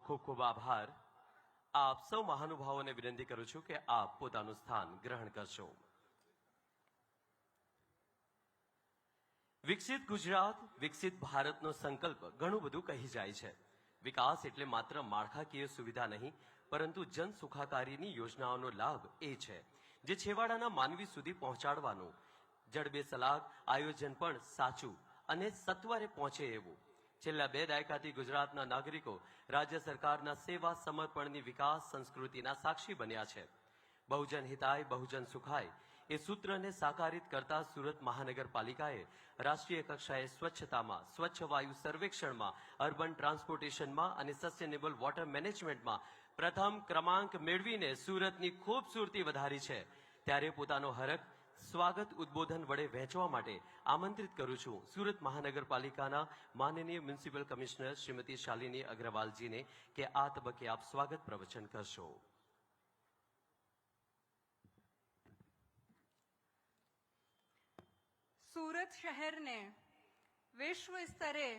ખૂબ ખૂબ આભાર. આપ સૌ મહાનુભાવોને વિનંતી કરું છું કે આપ પોતાનું સ્થાન ગ્રહણ કરશો. વિકસિત ગુજરાત, વિકસિત ભારતનો સંકલ્પ ઘણું બધું કહી જાય છે. વિકાસ એટલે માત્ર માળખાકીય સુવિધા નહીં, પરંતુ જન સુખાકારીની યોજનાઓનો લાભ એ છે જે છેવાડાના માનવી સુધી પહોંચાડવાનું. જડબેસલાક આયોજન પણ સાચું અને સત્વરે પહોંચે એવું. છેલ્લા 2 દાયકાથી ગુજરાતના નાગરિકો રાજ્ય સરકારના સેવા સમર્પણની વિકાસ સંસ્કૃતિના સાક્ષી બન્યા છે. બહુજન હિતાય બહુજન સુખાય એ સૂત્રને સાકારિત કરતા સુરત મહાનગરપાલિકાએ રાષ્ટ્રીય કક્ષાએ સ્વચ્છતામાં, સ્વચ્છ વાયુ સર્વેક્ષણમાં, અર્બન ટ્રાન્સપોર્ટેશનમાં અને સસ્ટેનેબલ વોટર મેનેજમેન્ટમાં પ્રથમ ક્રમાંક મેળવીને સુરતની ખૂબસૂરતી વધારી છે. ત્યારે પોતાનો હરખ સ્વાગત ઉદ્બોધન વડે વહેંચવા માટે આમંત્રિત કરું છું સુરત મહાનગરપાલિકાના માનનીય મ્યુનિસિપલ કમિશનર શ્રીમતી શાલિની અગ્રવાલજીને કે આ તબક્કે આપ સ્વાગત પ્રવચન કરશો. સુરત શહેરને વિશ્વ સ્તરે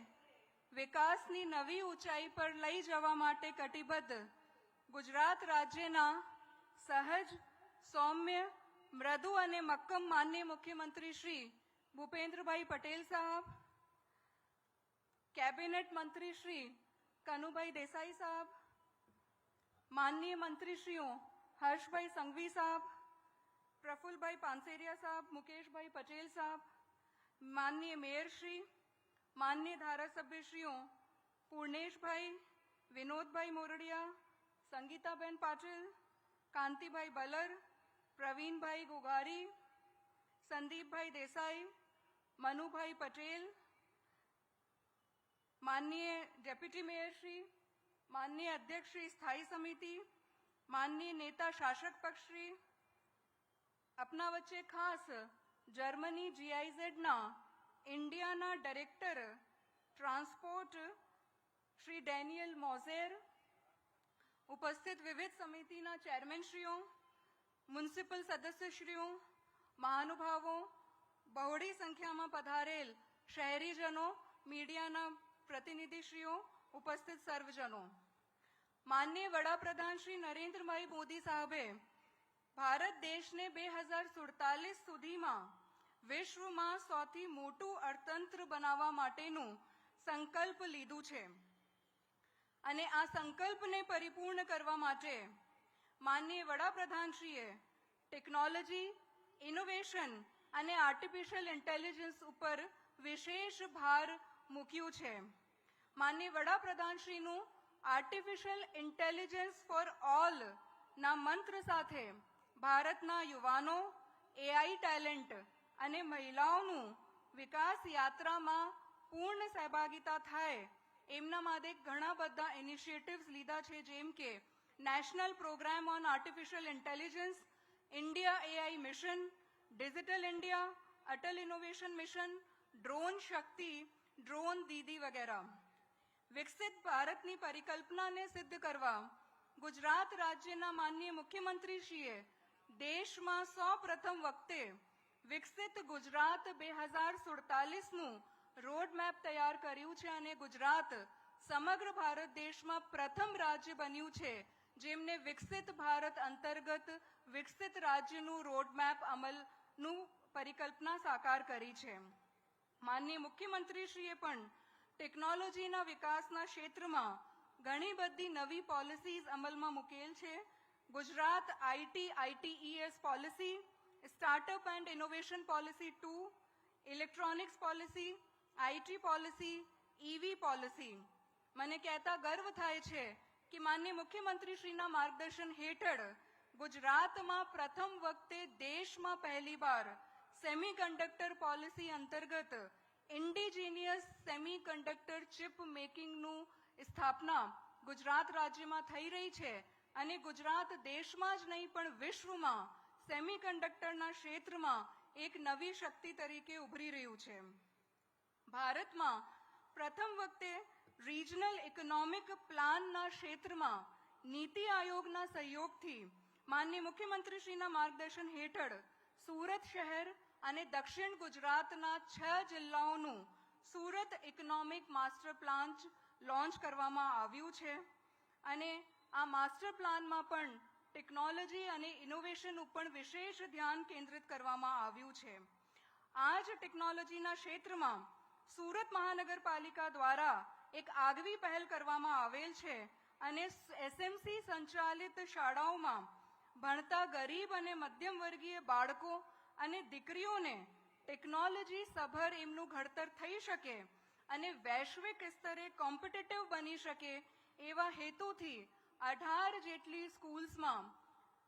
વિકાસની નવી ઊંચાઈ પર લઈ જવા માટે કટિબદ્ધ ગુજરાત રાજ્યના સહજ, સૌમ્ય, મૃદુ અને મક્કમ માનનીય મુખ્યમંત્રી શ્રી ભૂપેન્દ્રભાઈ પટેલ સાહેબ, કેબિનેટ મંત્રી શ્રી કનુભાઈ દેસાઈ સાહેબ, માનનીય મંત્રીશ્રીઓ હર્ષભાઈ સંઘવી સાહેબ, પ્રફુલભાઈ પાનસેરિયા સાહેબ, મુકેશભાઈ પટેલ સાહેબ, માનનીય મેયરશ્રી, માનનીય ધારાસભ્યશ્રીઓ પૂર્ણેશભાઈ, વિનોદભાઈ મોરડિયા, સંગીતાબેન પાટીલ, કાંતિભાઈ બલર, પ્રવીણભાઈ ગોગારી, સંદીપભાઈ દેસાઈ, મનુભાઈ પટેલ, માનનીય ડેપ્યુટી મેયરશ્રી, માનનીય અધ્યક્ષશ્રી સ્થાયી સમિતિ, માનનીય નેતા શાસક પક્ષશ્રી, આપના વચ્ચે ખાસ જર્મની GIZ-ના ઇન્ડિયાના ડાયરેક્ટર ટ્રાન્સપોર્ટ શ્રી ડેનિયલ મોઝેર, ઉપસ્થિત વિવિધ સમિતિના ચેરમેનશ્રીઓ, મ્યુનિસિપલ સદસ્યશ્રીઓ, મહાનુભાવો, બહોળી સંખ્યામાં પધારેલ શહેરીજનો, મીડિયાના પ્રતિનિધિશ્રીઓ, ઉપસ્થિત સર્વજનો. માનનીય વડાપ્રધાન શ્રી નરેન્દ્રભાઈ મોદી સાહેબે ભારત દેશને 2047 સુધીમાં વિશ્વમાં સૌથી મોટું અર્થતંત્ર બનાવવા માટેનું સંકલ્પ લીધું છે અને આ સંકલ્પને પરિપૂર્ણ કરવા માટે માનનીય વડાપ્રધાનશ્રીએ ટેકનોલોજી, ઇનોવેશન અને આર્ટિફિશિયલ ઇન્ટેલિજન્સ ઉપર વિશેષ ભાર મૂક્યું છે. માનનીય વડાપ્રધાનશ્રીનું આર્ટિફિશિયલ ઇન્ટેલિજન્સ ફોર ઓલ ના મંત્ર સાથે ભારતના યુવાનો, AI ટેલેન્ટ અને મહિલાઓનું વિકાસ યાત્રામાં પૂર્ણ સહભાગિતા થાય એમના માટે ઘણા બધા ઇનિશિયેટિવ્સ લીધા છે, જેમ કે national programme on artificial intelligence, India AI mission, digital India, Atal innovation mission, drone Shakti, drone Didi વગેરે. વિકસિત ભારતની પરિકલ્પનાને સિદ્ધ કરવા ગુજરાત રાજ્યના માનનીય મુખ્યમંત્રીશ્રીએ દેશમાં સૌપ્રથમ વખતે વિકસિત ગુજરાત 2047નું રોડમેપ તૈયાર કર્યું છે અને ગુજરાત સમગ્ર ભારત દેશમાં પ્રથમ રાજ્ય બન્યું છે જેમને વિકસિત ભારત અંતર્ગત વિકસિત રાજ્યનું રોડમેપ અમલનું પરિકલ્પના સાકાર કરી છે. માનનીય મુખ્યમંત્રીશ્રીએ પણ ટેકનોલોજીના વિકાસના ક્ષેત્રમાં ઘણી બધી નવી પોલિસીઝ અમલમાં મૂકેલ છે. Gujarat ITES policy, startup and innovation policy 2, electronics policy, IT policy, EV policy. મને કહેતા ગર્વ થાય છે કે માનનીય મુખ્યમંત્રીશ્રીના માર્ગદર્શન હેઠળ ગુજરાતમાં પ્રથમ વખતે દેશમાં પહેલીવાર સેમિકન્ડક્ટર પોલિસી અંતર્ગત ઇન્ડિજિનિયસ સેમિકન્ડક્ટર ચિપ મેકિંગનું સ્થાપના ગુજરાત રાજ્યમાં થઈ રહી છે અને ગુજરાત દેશમાં જ નહીં પણ વિશ્વમાં સેમિકન્ડક્ટરના ક્ષેત્રમાં એક નવી શક્તિ તરીકે ઉભરી રહ્યું છે. ભારતમાં પ્રથમ વખતે રિજનલ ઇકોનોમિક પ્લાનના ક્ષેત્રમાં નીતિ આયોગના સહયોગથી માનનીય મુખ્યમંત્રીશ્રીના માર્ગદર્શન હેઠળ સુરત શહેર અને દક્ષિણ ગુજરાતના 6 જિલ્લાઓનું Surat economic master plan launch કરવામાં આવ્યું છે. અને આ માસ્ટર પ્લાનમાં પણ ટેકનોલોજી અને ઇનોવેશન ઉપર વિશેષ ધ્યાન કેન્દ્રિત કરવામાં આવ્યું છે. આ જ ટેકનોલોજીના ક્ષેત્રમાં સુરત મહાનગરપાલિકા દ્વારા એક આગવી પહેલ કરવામાં આવેલ છે અને એસએમસી સંચાલિત શાળાઓમાં ભણતા ગરીબ અને મધ્યમ વર્ગીય બાળકો અને દીકરીઓને ટેકનોલોજી સભર એમનું ઘડતર થઈ શકે અને વૈશ્વિક સ્તરે કોમ્પિટિટિવ બની શકે એવા હેતુથી 18 જેટલી સ્કૂલ્સમાં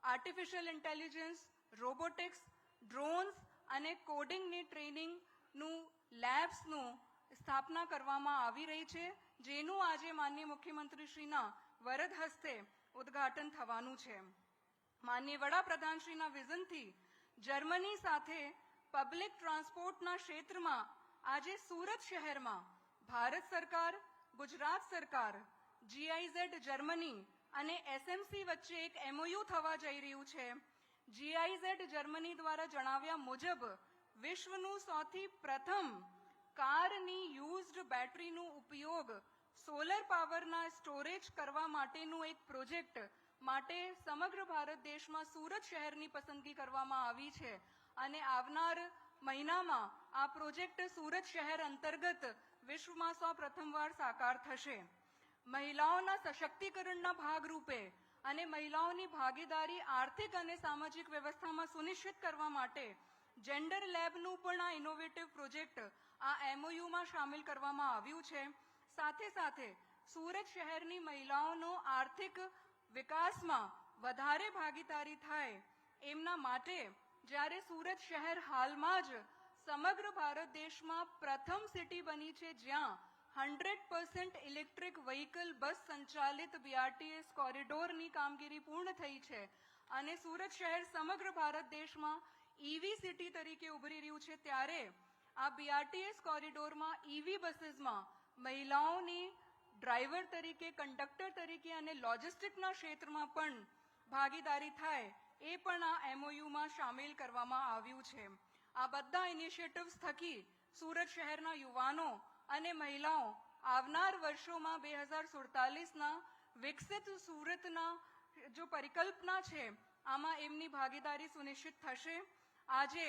આર્ટિફિશિયલ ઇન્ટેલિજન્સ, રોબોટિક્સ, ડ્રોન્સ અને કોડિંગની ટ્રેનિંગનું લેબ્સનું સ્થાપના કરવામાં આવી રહી છે, જેનું આજે માનનીય મુખ્યમંત્રીશ્રીના વરદ હસ્તે ઉદ્ઘાટન થવાનું છે. માનનીય વડાપ્રધાનશ્રીના વિઝનથી જર્મની સાથે પબ્લિક ટ્રાન્સપોર્ટના ક્ષેત્રમાં આજે સુરત શહેરમાં ભારત સરકાર, ગુજરાત સરકાર, GIZ જર્મની અને એસએમસી વચ્ચે એક MOU થવા જઈ રહ્યું છે. GIZ જર્મની દ્વારા જણાવ્યા મુજબ વિશ્વનું સૌથી પ્રથમ કારની યુઝડ બેટરીનો ઉપયોગ સોલર પાવરના સ્ટોરેજ કરવા માટેનું એક પ્રોજેક્ટ માટે સમગ્ર ભારત દેશમાં સુરત શહેરની પસંદગી કરવામાં આવી છે અને આવનાર મહિનામાં આ પ્રોજેક્ટ સુરત શહેર અંતર્ગત વિશ્વમાં સૌ પ્રથમવાર સાકાર થશે. મહિલાઓના સશક્તિકરણના ભાગરૂપે અને મહિલાઓની ભાગીદારી આર્થિક અને સામાજિક વ્યવસ્થામાં સુનિશ્ચિત કરવા માટે જેન્ડર લેબનું પણ આ ઇનોવેટિવ પ્રોજેક્ટ આ MOUમાં સામેલ કરવામાં આવ્યું છે. સાથે સાથે સુરત શહેરની મહિલાઓનો આર્થિક વિકાસમાં વધારે ભાગીદારી થાય એમના માટે જ્યારે સુરત શહેર હાલમાં જ સમગ્ર ભારત દેશમાં પ્રથમ સિટી બની છે જ્યાં 100% ઇલેક્ટ્રિક વ્હીકલ બસ સંચાલિત BRTS કોરિડોરની કામગીરી પૂર્ણ થઈ છે અને સુરત શહેર સમગ્ર ભારત દેશમાં EV સિટી તરીકે ઉભરી રહ્યું છે, ત્યારે આ BRTS કોરિડોરમાં EV બસીસમાં મહિલાઓની ડ્રાઈવર તરીકે, કંડક્ટર તરીકે અને લોજિસ્ટિકના ક્ષેત્રમાં પણ ભાગીદારી થાય એ પણ આ MOUમાં સામેલ કરવામાં આવ્યું છે. આ બધા ઇનિશિયેટિવ્સ થકી સુરત શહેરના યુવાનો અને મહિલાઓ આવનાર વર્ષોમાં 2047ના વિકસિત સુરતના જો પરિકલ્પના છે આમાં એમની ભાગીદારી સુનિશ્ચિત થશે. આજે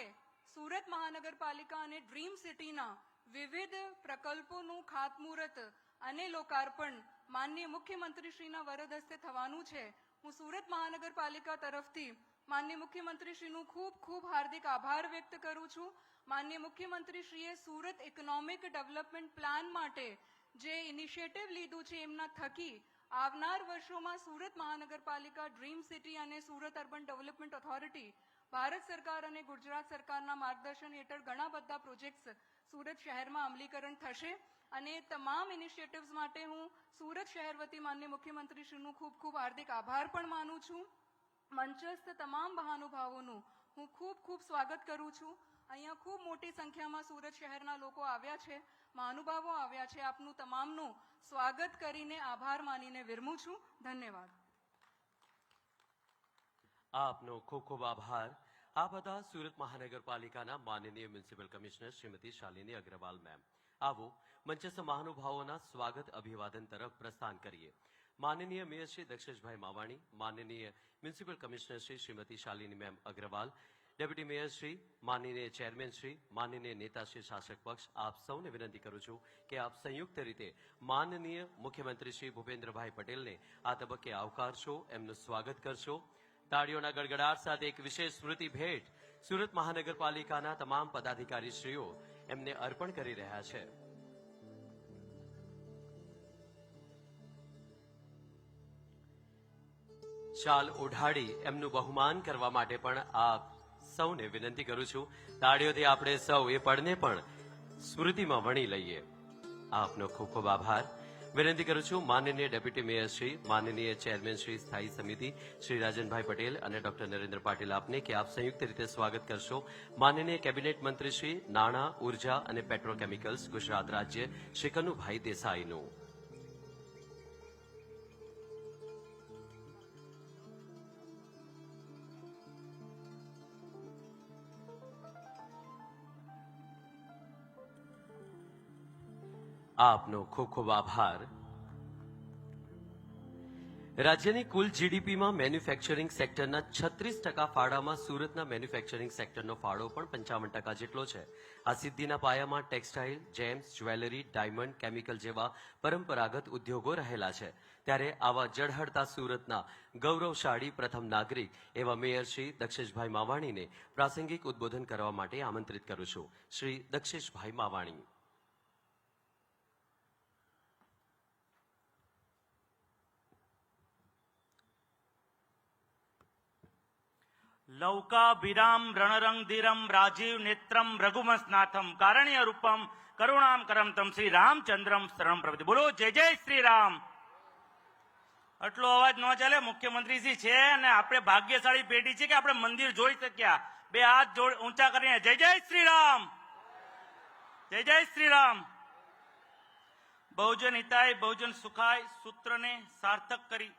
સુરત મહાનગરપાલિકા અને ડ્રીમ સિટીના વિવિધ પ્રકલ્પોનું ખાતમુહૂર્ત અને લોકાર્પણ માનનીય મુખ્યમંત્રીશ્રીના વરદ હસ્તે થવાનું છે. હું સુરત મહાનગરપાલિકા તરફથી માનનીય મુખ્યમંત્રીશ્રીનું ખૂબ ખૂબ હાર્દિક આભાર વ્યક્ત કરું છું. માનનીય મુખ્યમંત્રીશ્રીએ સુરત ઇકોનોમિક ડેવલપમેન્ટ પ્લાન માટે જે ઇનિશિયેટિવ લીધું છે એમના થકી આવનાર વર્ષોમાં સુરત મહાનગરપાલિકા, ડ્રીમ સિટી અને Surat urban development authority Bharat સરકાર અને ગુજરાત સરકારના માર્ગદર્શન હેઠળ ઘણા બધા પ્રોજેક્ટ્સ સુરત શહેરમાં અમલીકરણ થશે અને તમામ ઇનિશિયેટિવ્સ માટે હું સુરત શહેર વતી માનનીય મુખ્યમંત્રીશ્રીનું ખૂબ ખૂબ હાર્દિક આભાર પણ માનું છું. મંચસ્થ તમામ મહાનુભાવોનું હું ખૂબ ખૂબ સ્વાગત કરું છું. અહીંયા ખૂબ મોટી સંખ્યામાં સુરત શહેરના લોકો આવ્યા છે, મહાનુભાવો આવ્યા છે. આપનું તમામનું સ્વાગત કરીને આભાર માનીને વિરમું છું. ધન્યવાદ. આપનો ખૂબ ખૂબ આભાર. આ બધા સુરત મહાનગરપાલિકાના માનનીય municipal commissioner Shrimati Shalini Agrawal ma'am. આવો મંચસ્થ મહાનુભાવોના સ્વાગત અભિવાદન તરફ પ્રસ્થાન કરીએ. માનનીય મેયર શ્રી દક્ષેશભાઈ માવાણી, માનનીય municipal commissioner Shri Shrimati Shalini ma'am Agrawal, deputy mayor Shri, માનનીય ચેરમેન શ્રી, માનનીય નેતા શ્રી શાસક પક્ષ, આપ સૌને વિનંતી કરું છું કે આપ સંયુક્ત રીતે માનનીય મુખ્યમંત્રી શ્રી ભૂપેન્દ્રભાઈ પટેલને આ તબક્કે આવકારશો, એમનું સ્વાગત કરશો. તાળીઓના ગડગડાટ સાથે એક વિશેષ સ્મૃતિ ભેટ સુરત મહાનગરપાલિકાના તમામ પદાધિકારીશ્રીઓ એમને અર્પણ કરી રહ્યા છે. શાલ ઓઢાડી એમનું બહુમાન કરવા માટે પણ આપ સૌને વિનંતી કરું છું. તાળીઓથી આપણે સૌ એ પળને પણ સ્મૃતિમાં વણી લઈએ. આપનો ખૂબ ખૂબ આભાર. વિનંતી કરું છું માનનીય ડેપ્યુટી મેયર શ્રી, માનનીય ચેરમેન શ્રી સ્થાયી સમિતિ શ્રી રાજનભાઈ પટેલ અને ડોક્ટર નરેન્દ્ર પાટીલ આપને કે આપ સંયુક્ત રીતે સ્વાગત કરશો. માનનીય કેબિનેટ મંત્રી શ્રી નાણાં, ઉર્જા અને પેટ્રોકેમિકલ્સ ગુજરાત રાજ્ય શ્રી કનુભાઈ દેસાઈનું. આપનો ખૂબ ખૂબ આભાર. રાજ્યની કુલ જીડીપીમાં મેન્યુફેક્ચરિંગ સેક્ટરના 36% ફાળામાં સુરતના મેન્યુફેક્ચરિંગ સેક્ટરનો ફાળો પણ 55% જેટલો છે. આ સિદ્ધિના પાયામાં textile, James, jewellery, diamond, chemical જેવા પરંપરાગત ઉદ્યોગો રહેલા છે. ત્યારે આવા જળહળતા સુરતના ગૌરવશાળી પ્રથમ નાગરિક એવા મેયર શ્રી દક્ષેશભાઈ માવાણીને પ્રાસંગિક ઉદ્બોધન કરવા માટે આમંત્રિત કરું છું. શ્રી દક્ષેશભાઈ માવાણી. લૌકાભિરામ રણરંગધીરમ રાજીવ નેત્રમ રઘુમસનાથમ કારણ્ય રૂપમ કરુણામ કરમ તમ શ્રી રામચંદ્રમ શરણ પ્રભુ. બોલો જય જય શ્રી રામ. આટલો અવાજ ન ચાલે. મુખ્યમંત્રીજી છે અને આપણે ભાગ્યશાળી પેઢી છે કે આપણે મંદિર જોઈ શક્યા. બે હાથ ઊંચા કરીને જય જય શ્રી રામ, જય જય શ્રી રામ. બહુજન હિતાય બહુજન સુખાય સૂત્રને સાર્થક કરી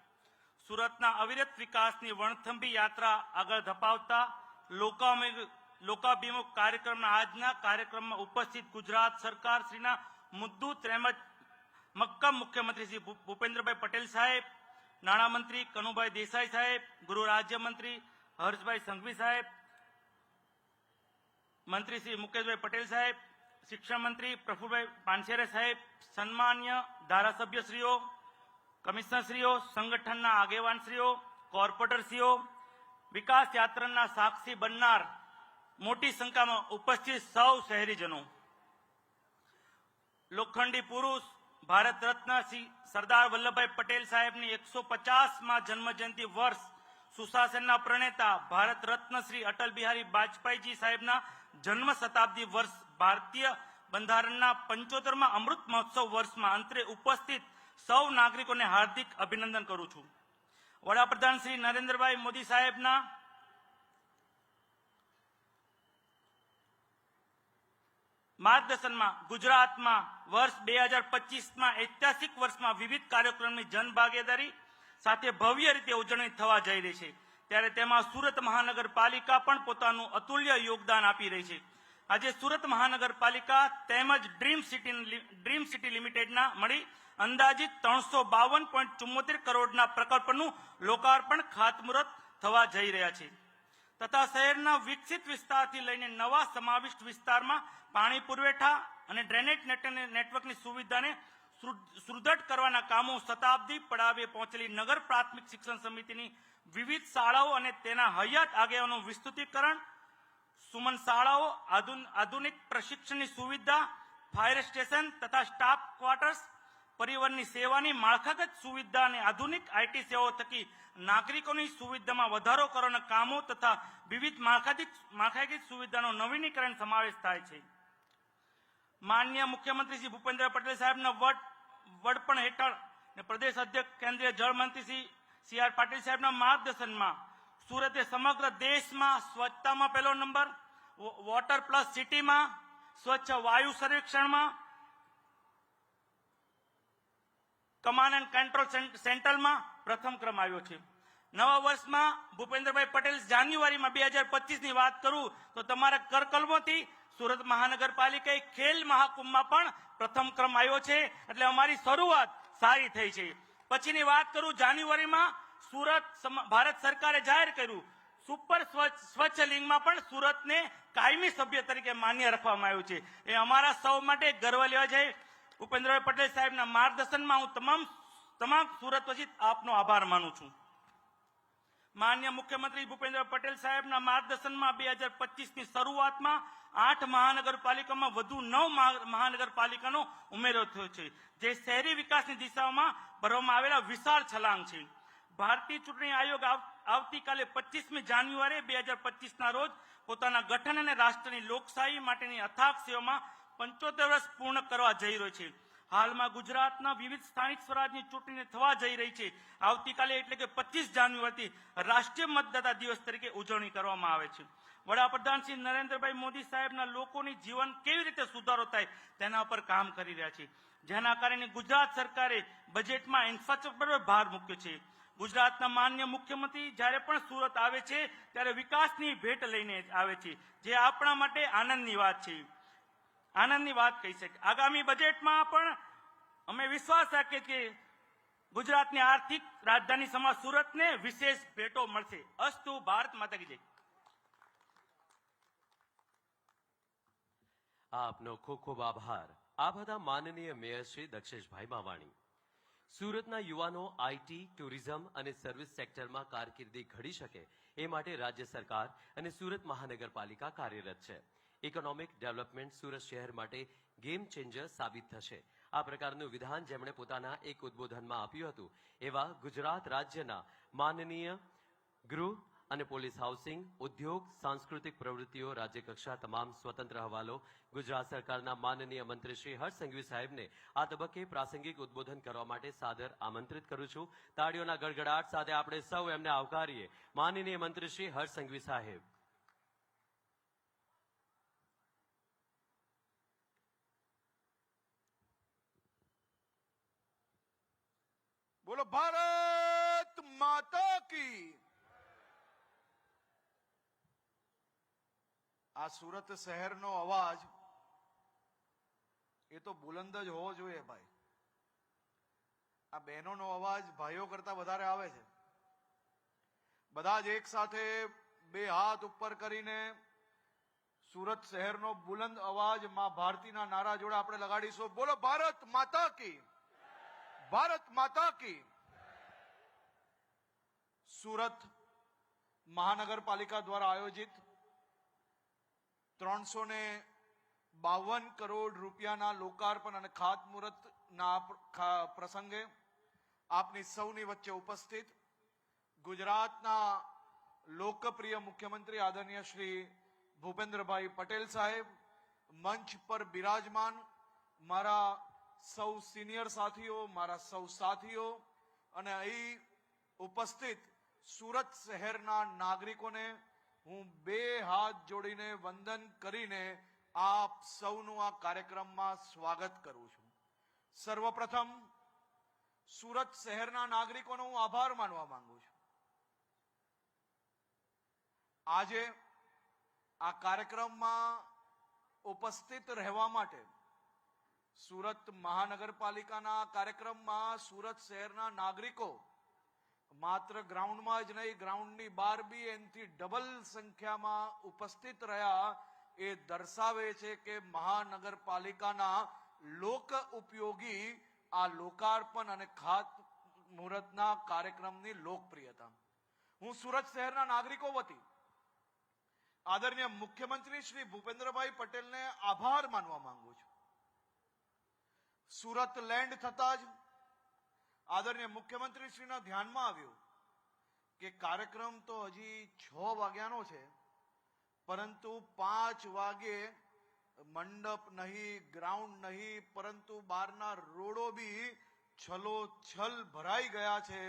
સુરતના અવિરત વિકાસની વણથંભી યાત્રા આગળ ધપાવતા લોકાભિમુખ કાર્યક્રમના આજના કાર્યક્રમમાં ઉપસ્થિત ગુજરાત સરકાર શ્રીના મુદ્દુ તેમજ મક્કમ મુખ્યમંત્રી શ્રી ભૂપેન્દ્રભાઈ પટેલ સાહેબ, નાણામંત્રી કનુભાઈ દેસાઈ સાહેબ, ગૃહ રાજ્યમંત્રી હર્ષભાઈ સંઘવી સાહેબ, મંત્રી શ્રી મુકેશભાઈ પટેલ સાહેબ, શિક્ષણ મંત્રી પ્રફુલભાઈ પાનસેરે સાહેબ, સન્માન્ય ધારાસભ્યશ્રીઓ, કમિશનરશ્રીઓ, સંગઠનના આગેવાનશ્રીઓ, કોર્પોરેટરશ્રીઓ, વિકાસ યાત્રાના સાક્ષી બનનાર મોટી સંખ્યામાં ઉપસ્થિત સૌ શહેરીજનો, લોખંડી પુરુષ ભારત રત્ન શ્રી સરદાર વલ્લભભાઈ પટેલ સાહેબની 150માં જન્મજયંતિ વર્ષ, સુશાસનના પ્રણેતા ભારત રત્ન શ્રી અટલ બિહારી વાજપેયીજી સાહેબના જન્મ શતાબ્દી વર્ષ, ભારતીય બંધારણના 75માં અમૃત મહોત્સવ વર્ષમાં અંતરે ઉપસ્થિત સૌ નાગરિકોને હાર્દિક અભિનંદન કરું છું. વડાપ્રધાન શ્રી નરેન્દ્રભાઈ મોદી સાહેબના માર્ગદર્શનમાં ગુજરાતમાં વર્ષ 2025માં ઐતિહાસિક વર્ષમાં વિવિધ કાર્યક્રમની જનભાગીદારી સાથે ભવ્ય રીતે ઉજવણી થવા જઈ રહી છે. ત્યારે તેમાં સુરત મહાનગરપાલિકા પણ પોતાનું અતુલ્ય યોગદાન આપી રહી છે. આજે સુરત મહાનગરપાલિકા તેમજ ડ્રીમ સિટી લિમિટેડના મળી અંદાજિત 352.74 કરોડના પ્રકલ્પનું લોકાર્પણ ખાતમુહૂર્ત થવા જઈ રહ્યા છે તથા શહેરના વિકસિત વિસ્તારથી લઈને નવા સમાવિષ્ટ વિસ્તારમાં પાણી પુરવઠા અને ડ્રેનેજ નેટવર્કની સુવિધાને સુદૃઢ કરવાના કામો શતાબ્દી પડાવે પહોંચેલી નગર પ્રાથમિક શિક્ષણ સમિતિની વિવિધ શાળાઓ અને તેના હયાત આગેવાનોનું વિસ્તૃતીકરણ, સુમન શાળાઓ, આધુનિક પ્રશિક્ષણની સુવિધા, ફાયર સ્ટેશન તથા સ્ટાફ ક્વાર્ટર્સ, પરિવહનની સેવાની માળખાગત સુવિધા અને આધુનિક આઈટી સેવાઓ થકી નાગરિકોની સુવિધામાં વધારો કરવાના કામો તથા વિવિધ માળખાગત સુવિધાનો નવીનીકરણ સમાવેશ થાય છે. માનનીય મુખ્યમંત્રી શ્રી ભૂપેન્દ્ર પટેલ સાહેબના વડપણ હેઠળ પ્રદેશ અધ્યક્ષ કેન્દ્રીય જળમંત્રી શ્રી સી.આર. પાટીલ સાહેબના માર્ગદર્શનમાં સુરતે સમગ્ર દેશમાં સ્વચ્છતામાં પહેલો નંબર, વોટર પ્લસ સિટીમાં, સ્વચ્છ વાયુ સર્વેક્ષણમાં, કમાન્ડ એન્ડ કંટ્રોલ સેન્ટરમાં પ્રથમ ક્રમ આવ્યો છે. નવા વર્ષમાં ભૂપેન્દ્રભાઈ પટેલ જાન્યુઆરીમાં 2025ની વાત કરું તો તમારા કરકલમોથી સુરત મહાનગરપાલિકાએ ખેલ મહાકુંભમાં પણ પ્રથમ ક્રમ આવ્યો છે. એટલે અમારી શરૂઆત સારી થઈ છે. પછીની વાત કરું, જાન્યુઆરીમાં સુરત ભારત સરકારે જાહેર કર્યું સુપર સ્વચ્છ લિંગમાં પણ સુરતને કાયમી સભ્ય તરીકે માન્ય રાખવામાં આવ્યું છે. એ અમારા સૌ માટે ગર્વ લેવા જાય. ભૂપેન્દ્રભાઈ પટેલ સાહેબના માર્ગદર્શનમાં હું તમામ સુરતવાસી આપનો આભાર માનું છું. માન્ય મુખ્યમંત્રી ભૂપેન્દ્ર પટેલ સાહેબના માર્ગદર્શનમાં 2025ની શરૂઆતમાં 8 મહાનગરપાલિકામાં વધુ 9 મહાનગરપાલિકાનો ઉમેરો થયો છે, જે શહેરી વિકાસની દિશામાં ભરવામાં આવેલા વિશાળ છલાંગ છે. ભારતીય ચૂંટણી આયોગ આવતીકાલે 25મી જાન્યુઆરી 2025ના રોજ પોતાના ગઠન અને રાષ્ટ્રની લોકશાહી માટેની અથાગ સેવામાં 75 વર્ષ પૂર્ણ કરવા જઈ રહ્યો છે. હાલમાં ગુજરાતના વિવિધ સ્થાનિક સ્વરાજની ચૂંટણી થવા જઈ રહી છે. આવતીકાલે એટલે કે 25 જાન્યુઆરીથી રાષ્ટ્રીય મતદાતા દિવસ તરીકે ઉજવણી કરવામાં આવે છે. વડાપ્રધાન શ્રી નરેન્દ્રભાઈ મોદી સાહેબના લોકોની જીવન કેવી રીતે સુધારો થાય તેના પર કામ કરી રહ્યા છે, જેના કારણે ગુજરાત સરકારે બજેટમાં ઇન્ફ્રાસ્ટ્રક્ચર પર ભાર મૂક્યો છે. ગુજરાતના માન્ય મુખ્યમંત્રી જ્યારે પણ સુરત આવે છે ત્યારે વિકાસની ભેટ લઈને આવે છે, જે આપણા માટે આનંદની વાત છે. આનંદની વાત કહી શકે. આગામી બજેટમાં પણ અમે વિશ્વાસ રાખીએ કે ગુજરાતની આર્થિક રાજધાની સમા સુરતને વિશેષ ભેટો મળશે. અસ્તુ. ભારત માતા કી જય. આપનો ખૂબ ખૂબ આભાર. આપ હતા માનનીય મેયર શ્રી દક્ષેશભાઈ માવાણી. સુરતના યુવાનો આઈટી, ટુરિઝમ અને સર્વિસ સેક્ટરમાં કારકિર્દી ઘડી શકે એ માટે રાજ્ય સરકાર અને સુરત મહાનગરપાલિકા કાર્યરત છે. ઇકોનોમિક ડેવલપમેન્ટ સુરત શહેર માટે ગેમ ચેન્જર સાબિત થશે. આ પ્રકારનું વિધાન જેમણે પોતાના એક ઉદ્બોધનમાં આપ્યું હતું એવા ગુજરાત રાજ્યના માનનીય ગૃહ અને પોલીસ હાઉસિંગ, ઉદ્યોગ, સાંસ્કૃતિક પ્રવૃત્તિઓ રાજ્યકક્ષા તમામ સ્વતંત્ર હવાલો ગુજરાત સરકારના માનનીય મંત્રી શ્રી હર્ષ સંઘવી સાહેબને આ તબક્કે પ્રાસંગિક ઉદ્બોધન કરવા માટે સાદર આમંત્રિત કરું છું. તાળીઓના ગડગડાટ સાથે આપણે સૌ એમને આવકારીએ. માનનીય મંત્રી શ્રી હર્ષ સંઘવી સાહેબ. બોલો ભારત માતા કી. આ સુરત શહેરનો અવાજ એ તો બુલંદ જ હોવો જોઈએ ભાઈ. આ બહેનોનો અવાજ ભાઈઓ કરતા વધારે આવે છે. બધા જ એક સાથે બે હાથ ઉપર કરીને સુરત શહેરનો બુલંદ અવાજ માં ભારતીના નારા જોડે આપણે લગાડીશું. બોલો ભારત માતા કી. ભારત માતા કી. સુરત મહાનગરપાલિકા દ્વારા આયોજિત 352 કરોડ રૂપિયાના લોકાર્પણ અને ખાતમુહૂર્તના પ્રસંગે આપની સૌની વચ્ચે ઉપસ્થિત ગુજરાતના લોકપ્રિય મુખ્યમંત્રી આદરણીય શ્રી ભૂપેન્દ્રભાઈ પટેલ સાહેબ, મંચ પર બિરાજમાન મારા સૌ સિનિયર સાથીઓ, મારા સૌ સાથીઓ અને અહીં ઉપસ્થિત સુરત શહેરના નાગરિકોને હું બે હાથ જોડીને વંદન કરીને આપ સૌનું આ કાર્યક્રમમાં સ્વાગત કરું છું. સર્વપ્રથમ સુરત શહેરના નાગરિકોનો હું આભાર માનવા માંગુ છું. આજે આ કાર્યક્રમમાં ઉપસ્થિત રહેવા માટે, સુરત મહાનગરપાલિકાના કાર્યક્રમમાં સુરત શહેરના નાગરિકો માત્ર ગ્રાઉન્ડમાં જ નહીં, ગ્રાઉન્ડની બહાર બી એનાથી ડબલ સંખ્યામાં ઉપસ્થિત રહ્યા એ દર્શાવે છે કે મહાનગરપાલિકાના લોક ઉપયોગી આ લોકાર્પણ અને ખાતમુહૂર્તના કાર્યક્રમની લોકપ્રિયતા. હું સુરત શહેરના નાગરિકો વતી આદરણીય મુખ્યમંત્રી શ્રી ભૂપેન્દ્રભાઈ પટેલને આભાર માનવા માંગુ છું. સુરત લેન્ડ થતા જ આદરણીય મુખ્યમંત્રી શ્રીના ધ્યાનમાં આવ્યું કે કાર્યક્રમ તો હજી 6 વાગ્યાનો છે, પરંતુ 5 વાગે મંડપ નહીં, ગ્રાઉન્ડ નહીં, પરંતુ બહારના રોડો બી છલોછલ ભરાઈ ગયા છે.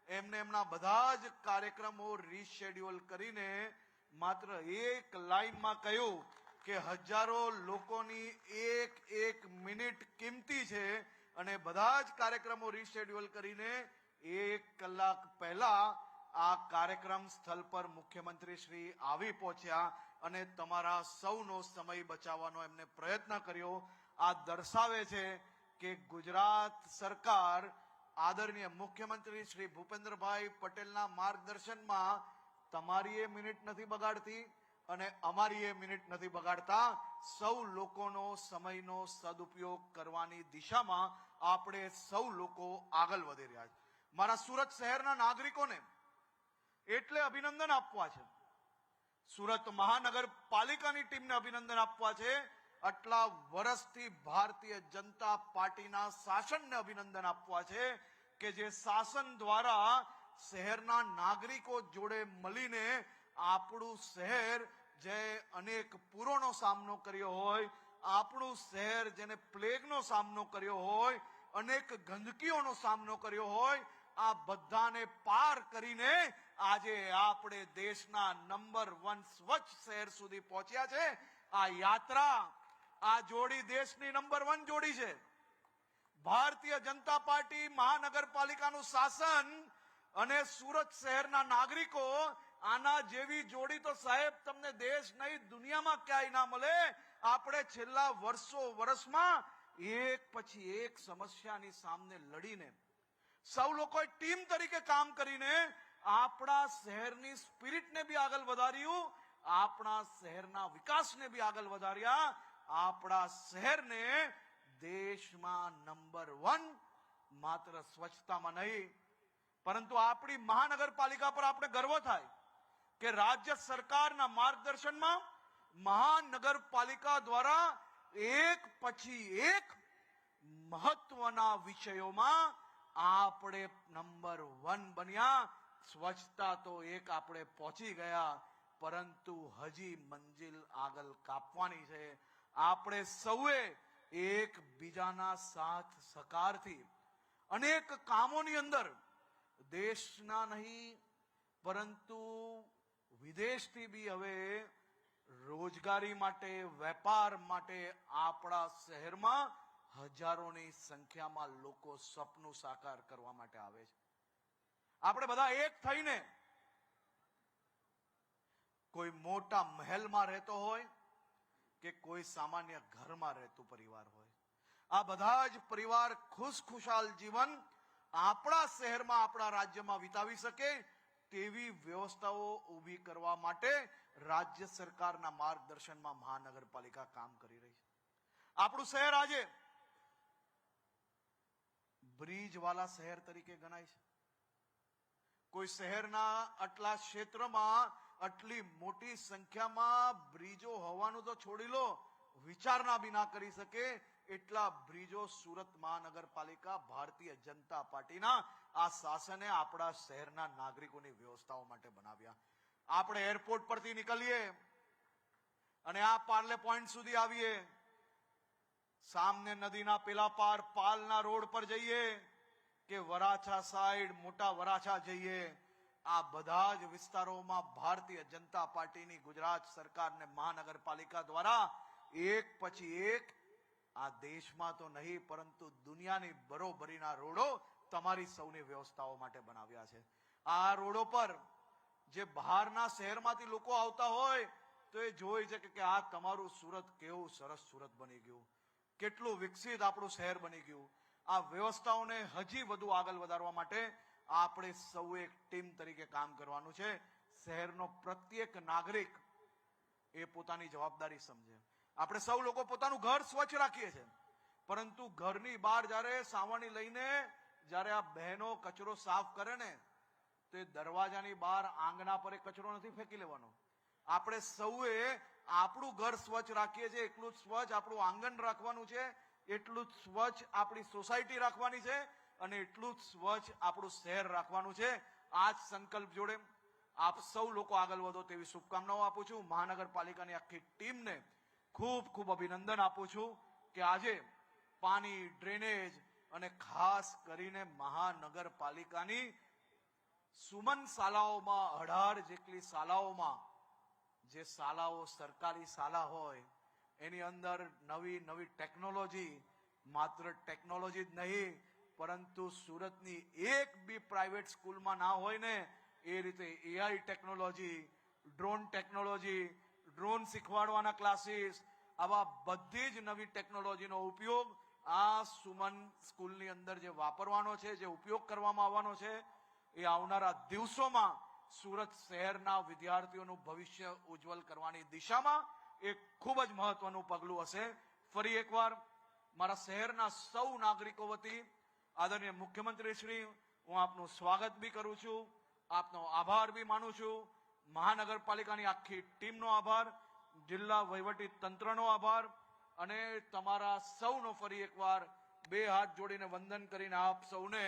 એમને એમના બધા જ કાર્યક્રમો રીશેડ્યુલ કરીને માત્ર એક લાઈનમાં કહ્યું કે હજારો લોકોની એક મિનિટ કિંમતી છે અને બધા જ કાર્યક્રમો રીશેડ્યુલ કરીને 1 કલાક પહેલા આ કાર્યક્રમ સ્થળ પર મુખ્યમંત્રી શ્રી આવી પહોંચ્યા અને તમારા સૌનો સમય બચાવવાનો એમને પ્રયત્ન કર્યો. આ દર્શાવે છે કે ગુજરાત સરકાર આદરણીય મુખ્યમંત્રી શ્રી ભૂપેન્દ્રભાઈ પટેલના માર્ગદર્શનમાં તમારી એ મિનિટ નથી બગાડતી અને અમારી એ મિનિટ નથી બગાડતા. સૌ લોકોનો સમયનો સદુપયોગ કરવાની દિશામાં આપણે સૌ લોકો આગળ વધી રહ્યા છે. મારા સુરત શહેરના નાગરિકોને એટલે અભિનંદન આપવા છે, સુરત મહાનગરપાલિકાની ટીમને અભિનંદન આપવા છે, આટલા વર્ષથી ભારતીય જનતા પાર્ટીના શાસનને અભિનંદન આપવા છે કે જે શાસન દ્વારા શહેરના નાગરિકો જોડે મળીને આપણું શહેર જે અનેક પૂરોનો સામનો કર્યો હોય, આપણું શહેર જેને પ્લેગનો સામનો કર્યો હોય, અનેક ગંદકીઓનો સામનો કર્યો હોય, આ બધાને પાર કરીને આજે આપણે દેશના નંબર 1 સ્વચ્છ શહેર સુધી પહોંચ્યા છે. આ યાત્રા, આ જોડી દેશની નંબર 1 જોડી છે. ભારતીય જનતા પાર્ટી, મહાનગરપાલિકાનું શાસન અને સુરત શહેરના નાગરિકો, આના જેવી જોડી તો સાહેબ તમને દેશ નહીં દુનિયામાં ક્યાંય ના મળે. આપણે છેલ્લા વર્ષોમાં એક પછી એક સમસ્યાની સામે લડીને સૌ લોકોએ ટીમ તરીકે કામ કરીને આપણા શહેરની સ્પિરિટને બી આગળ વધાર્યું, આપણા શહેરના વિકાસને બી આગળ વધાર્યા, આપણા શહેરને દેશમાં નંબર 1 માત્ર સ્વચ્છતામાં નહીં પરંતુ આપણી મહાનગરપાલિકા પર આપણે ગર્વ થાય કે રાજ્ય સરકારના માર્ગદર્શનમાં મહાનગરપાલિકા દ્વારા એક પછી એક મહત્વના વિષયોમાં આપણે નંબર 1 બન્યા. સ્વચ્છતા તો એક આપણે પહોંચી ગયા, પરંતુ હજી મંજિલ આગળ કાપવાની છે. આપણે સૌએ એકબીજાના સાથ સહકારથી અનેક કામોની અંદર દેશના નહીં પરંતુ વિદેશથી બી હવે રોજગારી માટે, વેપાર માટે આપણા શહેરમાં હજારોની સંખ્યામાં લોકો સપનું સાકાર કરવા માટે આવે છે. આપણે બધા એક થઈને કોઈ મોટા મહેલમાં રહેતો હોય કે કોઈ સામાન્ય ઘરમાં રહેતું પરિવાર હોય, આ બધા જ પરિવાર ખુશખુશાલ જીવન આપણા શહેરમાં, આપણા રાજ્યમાં વિતાવી શકે તેવી વ્યવસ્થાઓ ઊભી કરવા માટે રાજ્ય સરકારના માર્ગદર્શનમાં મહાનગરપાલિકા કામ કરી રહી છે. આપણું શહેર આજે બ્રિજ વાળા શહેર તરીકે ગણાય છે. કોઈ શહેરના આટલા ક્ષેત્રમાં આટલી મોટી સંખ્યામાં બ્રિજો હોવાનું તો છોડી લો, વિચારના બી ના કરી શકે એટલા બ્રિજો સુરત મહાનગરપાલિકા ભારતીય જનતા પાર્ટીના આ શાસને આપણા શહેરના નાગરિકોની વ્યવસ્થાઓ માટે બનાવ્યા. આપણે એરપોર્ટ પરથી નીકળીએ અને આ પાર્લે પોઈન્ટ સુધી આવીએ, સામને નદીના પેલા પાર પાલના રોડ પર જઈએ કે વરાછા સાઈડ મોટા વરાછા જઈએ, આ બધા જ વિસ્તારોમાં ભારતીય જનતા પાર્ટીની ગુજરાત સરકારને મહાનગરપાલિકા દ્વારા એક પછી એક આ દેશમાં તો નહીં પરંતુ દુનિયાની બરોબરીના રોડો તમારી સૌની વ્યવસ્થાઓ માટે બનાવ્યા છે. આ રોડો પર જે બહારના શહેરમાંથી લોકો આવતા હોય તો એ જોઈ છે કે આ તમારું સુરત કેવું સરસ સુરત બની ગયું, કેટલું વિકસિત આપણું શહેર બની ગયું. આ વ્યવસ્થાઓને હજી વધુ આગળ વધારવા માટે આપણે સૌ એક ટીમ તરીકે કામ કરવાનું છે. શહેરનો પ્રત્યેક નાગરિક એ પોતાની જવાબદારી સમજે. આપણે સૌ લોકો પોતાનું ઘર સ્વચ્છ રાખીએ છીએ, પરંતુ ઘરની બહાર જ્યારે સાવરણી લઈને જ્યારે આ બહેનો કચરો સાફ કરે ને તો એ દરવાજાની બહાર આંગણા પર એ કચરો નથી ફેંકી લેવાનો. આપણે સૌએ આપણું ઘર સ્વચ્છ રાખીએ છીએ એટલું જ સ્વચ્છ આપણું આંગણ રાખવાનું છે, એટલું જ સ્વચ્છ આપણી સોસાયટી રાખવાની છે અને એટલું જ સ્વચ્છ આપણું શહેર રાખવાનું છે. આ જ સંકલ્પ જોડે આપ સૌ લોકો આગળ વધો તેવી શુભકામનાઓ આપું છું. મહાનગરપાલિકાની આખી ટીમને ખૂબ ખૂબ અભિનંદન આપું છું કે આજે પાણી, ડ્રેનેજ અને ખાસ કરીને મહાનગરપાલિકાની સુમન શાળાઓમાં 18 જેટલી શાળાઓમાં જે શાળાઓ સરકારી શાળા હોય એની અંદર નવી નવી ટેકનોલોજી, માત્ર ટેકનોલોજી જ નહીં પરંતુ સુરતની એક બી પ્રાઇવેટ સ્કૂલમાં ના હોય ને એ રીતે AI technology, drone technology, drone શીખવાડવાના ક્લાસીસ, આવા બધી જ નવી ટેકનોલોજીનો ઉપયોગ આ સુમન સ્કૂલની અંદર જે વાપરવાનો છે, જે ઉપયોગ કરવામાં આવવાનો છે એ આવનારા દિવસોમાં સુરત શહેરના વિદ્યાર્થીઓનું ભવિષ્ય ઉજ્જવલ કરવાની દિશામાં એક ખૂબ જ મહત્વનું પગલું હશે. ફરી એકવાર મારા શહેરના સૌ નાગરિકો વતી આદરણીય મુખ્યમંત્રી શ્રી, હું આપનું સ્વાગત બી કરું છું, આપનો આભાર બી માનું છું. મહાનગરપાલિકાની આખી ટીમનો આભાર, જિલ્લા વહીવટી તંત્રનો આભાર અને તમારા સૌનો ફરી એકવાર 2 હાથ જોડીને વંદન કરીને આપ સૌને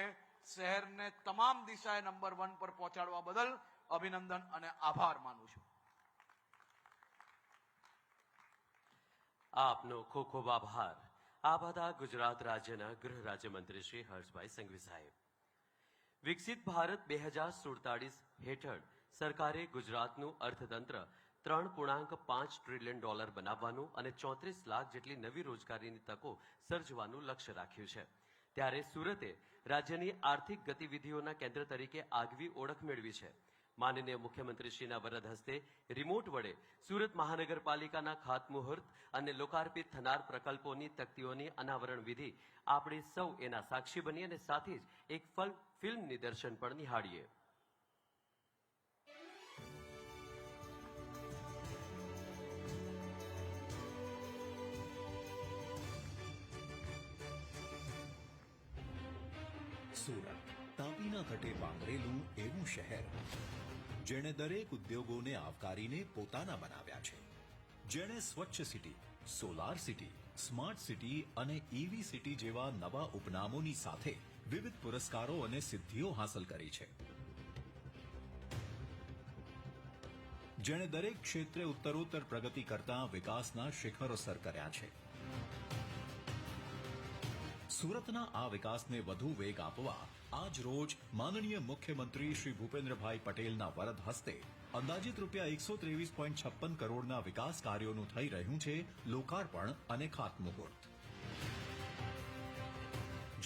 શહેરને તમામ દિશાએ નંબર 1 પર પહોંચાડવા બદલ અભિનંદન અને આભાર માનું છું. આપનો ખૂબ ખૂબ આભાર. આ બધા ગુજરાત રાજ્યના ગૃહ રાજ્યમંત્રી શ્રી હર્ષભાઈ સંઘવી સાહેબ. વિકસિત ભારત 2047 હેઠળ સરકારે ગુજરાતનું અર્થતંત્ર $3.5 ટ્રિલિયન બનાવવાનું અને 34 લાખ જેટલી નવી રોજગારીની તકો સર્જવાનું લક્ષ્ય રાખ્યું છે. ત્યારે સુરતે રાજ્યની આર્થિક ગતિવિધિઓના કેન્દ્ર તરીકે આગવી ઓળખ મેળવી છે. માનનીય મુખ્યમંત્રીશ્રીના વરદ હસ્તે રિમોટ વડે સુરત મહાનગરપાલિકાના ખાતમુહૂર્ત અને લોકાર્પિત થનાર પ્રકલ્પોની તકતીઓની અનાવરણ વિધિ આપણે સૌ એના સાક્ષી બની અને સાથે જ એક ફિલ્મ નિદર્શન પણ નિહાળીએ. સુરત તાપીના તટે પાંગરેલું એવું શહેર જેણે દરેક ઉદ્યોગોને આવકારીને પોતાના બનાવ્યા છે, જેણે સ્વચ્છ city, solar city, smart city અને ઈવી સિટી જેવા નવા ઉપનામોની સાથે વિવિધ પુરસ્કારો અને સિદ્ધિઓ હાંસલ કરી છે, જેણે દરેક ક્ષેત્રે ઉત્તરોત્તર પ્રગતિ કરતા વિકાસના શિખરો સર કર્યા છે. સુરતના આ વિકાસને વધુ વેગ આપવા આજ રોજ માનનીય મુખ્યમંત્રી શ્રી ભૂપેન્દ્રભાઈ પટેલના વરદ હસ્તે અંદાજિત રૂપિયા 123.56 કરોડના વિકાસ કાર્યોનું થઈ રહ્યું છે લોકાર્પણ અને ખાતમુહૂર્ત,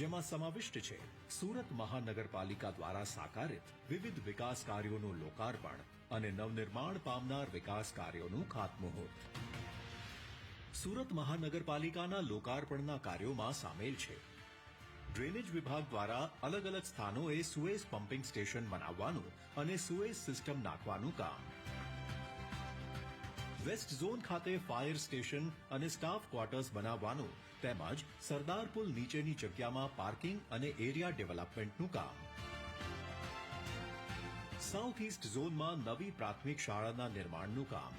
જેમાં સમાવિષ્ટ છે સુરત મહાનગરપાલિકા દ્વારા સાકારિત વિવિધ વિકાસ કાર્યોનું લોકાર્પણ અને નવનિર્માણ પામનાર વિકાસ કાર્યોનું ખાતમુહૂર્ત. સુરત મહાનગરપાલિકાના લોકાર્પણના કાર્યોમાં સામેલ છે ડ્રેનેજ વિભાગ દ્વારા અલગ અલગ સ્થાનોએ સુએઝ પમ્પિંગ સ્ટેશન બનાવવાનું અને સુએઝ સિસ્ટમ નાખવાનું કામ, વેસ્ટ ઝોન ખાતે ફાયર સ્ટેશન અને સ્ટાફ ક્વાર્ટર્સ બનાવવાનું તેમજ સરદાર પુલ નીચેની જગ્યામાં પાર્કિંગ અને એરિયા ડેવલપમેન્ટનું કામ, સાઉથ ઇસ્ટ ઝોનમાં નવી પ્રાથમિક શાળાના નિર્માણનું કામ,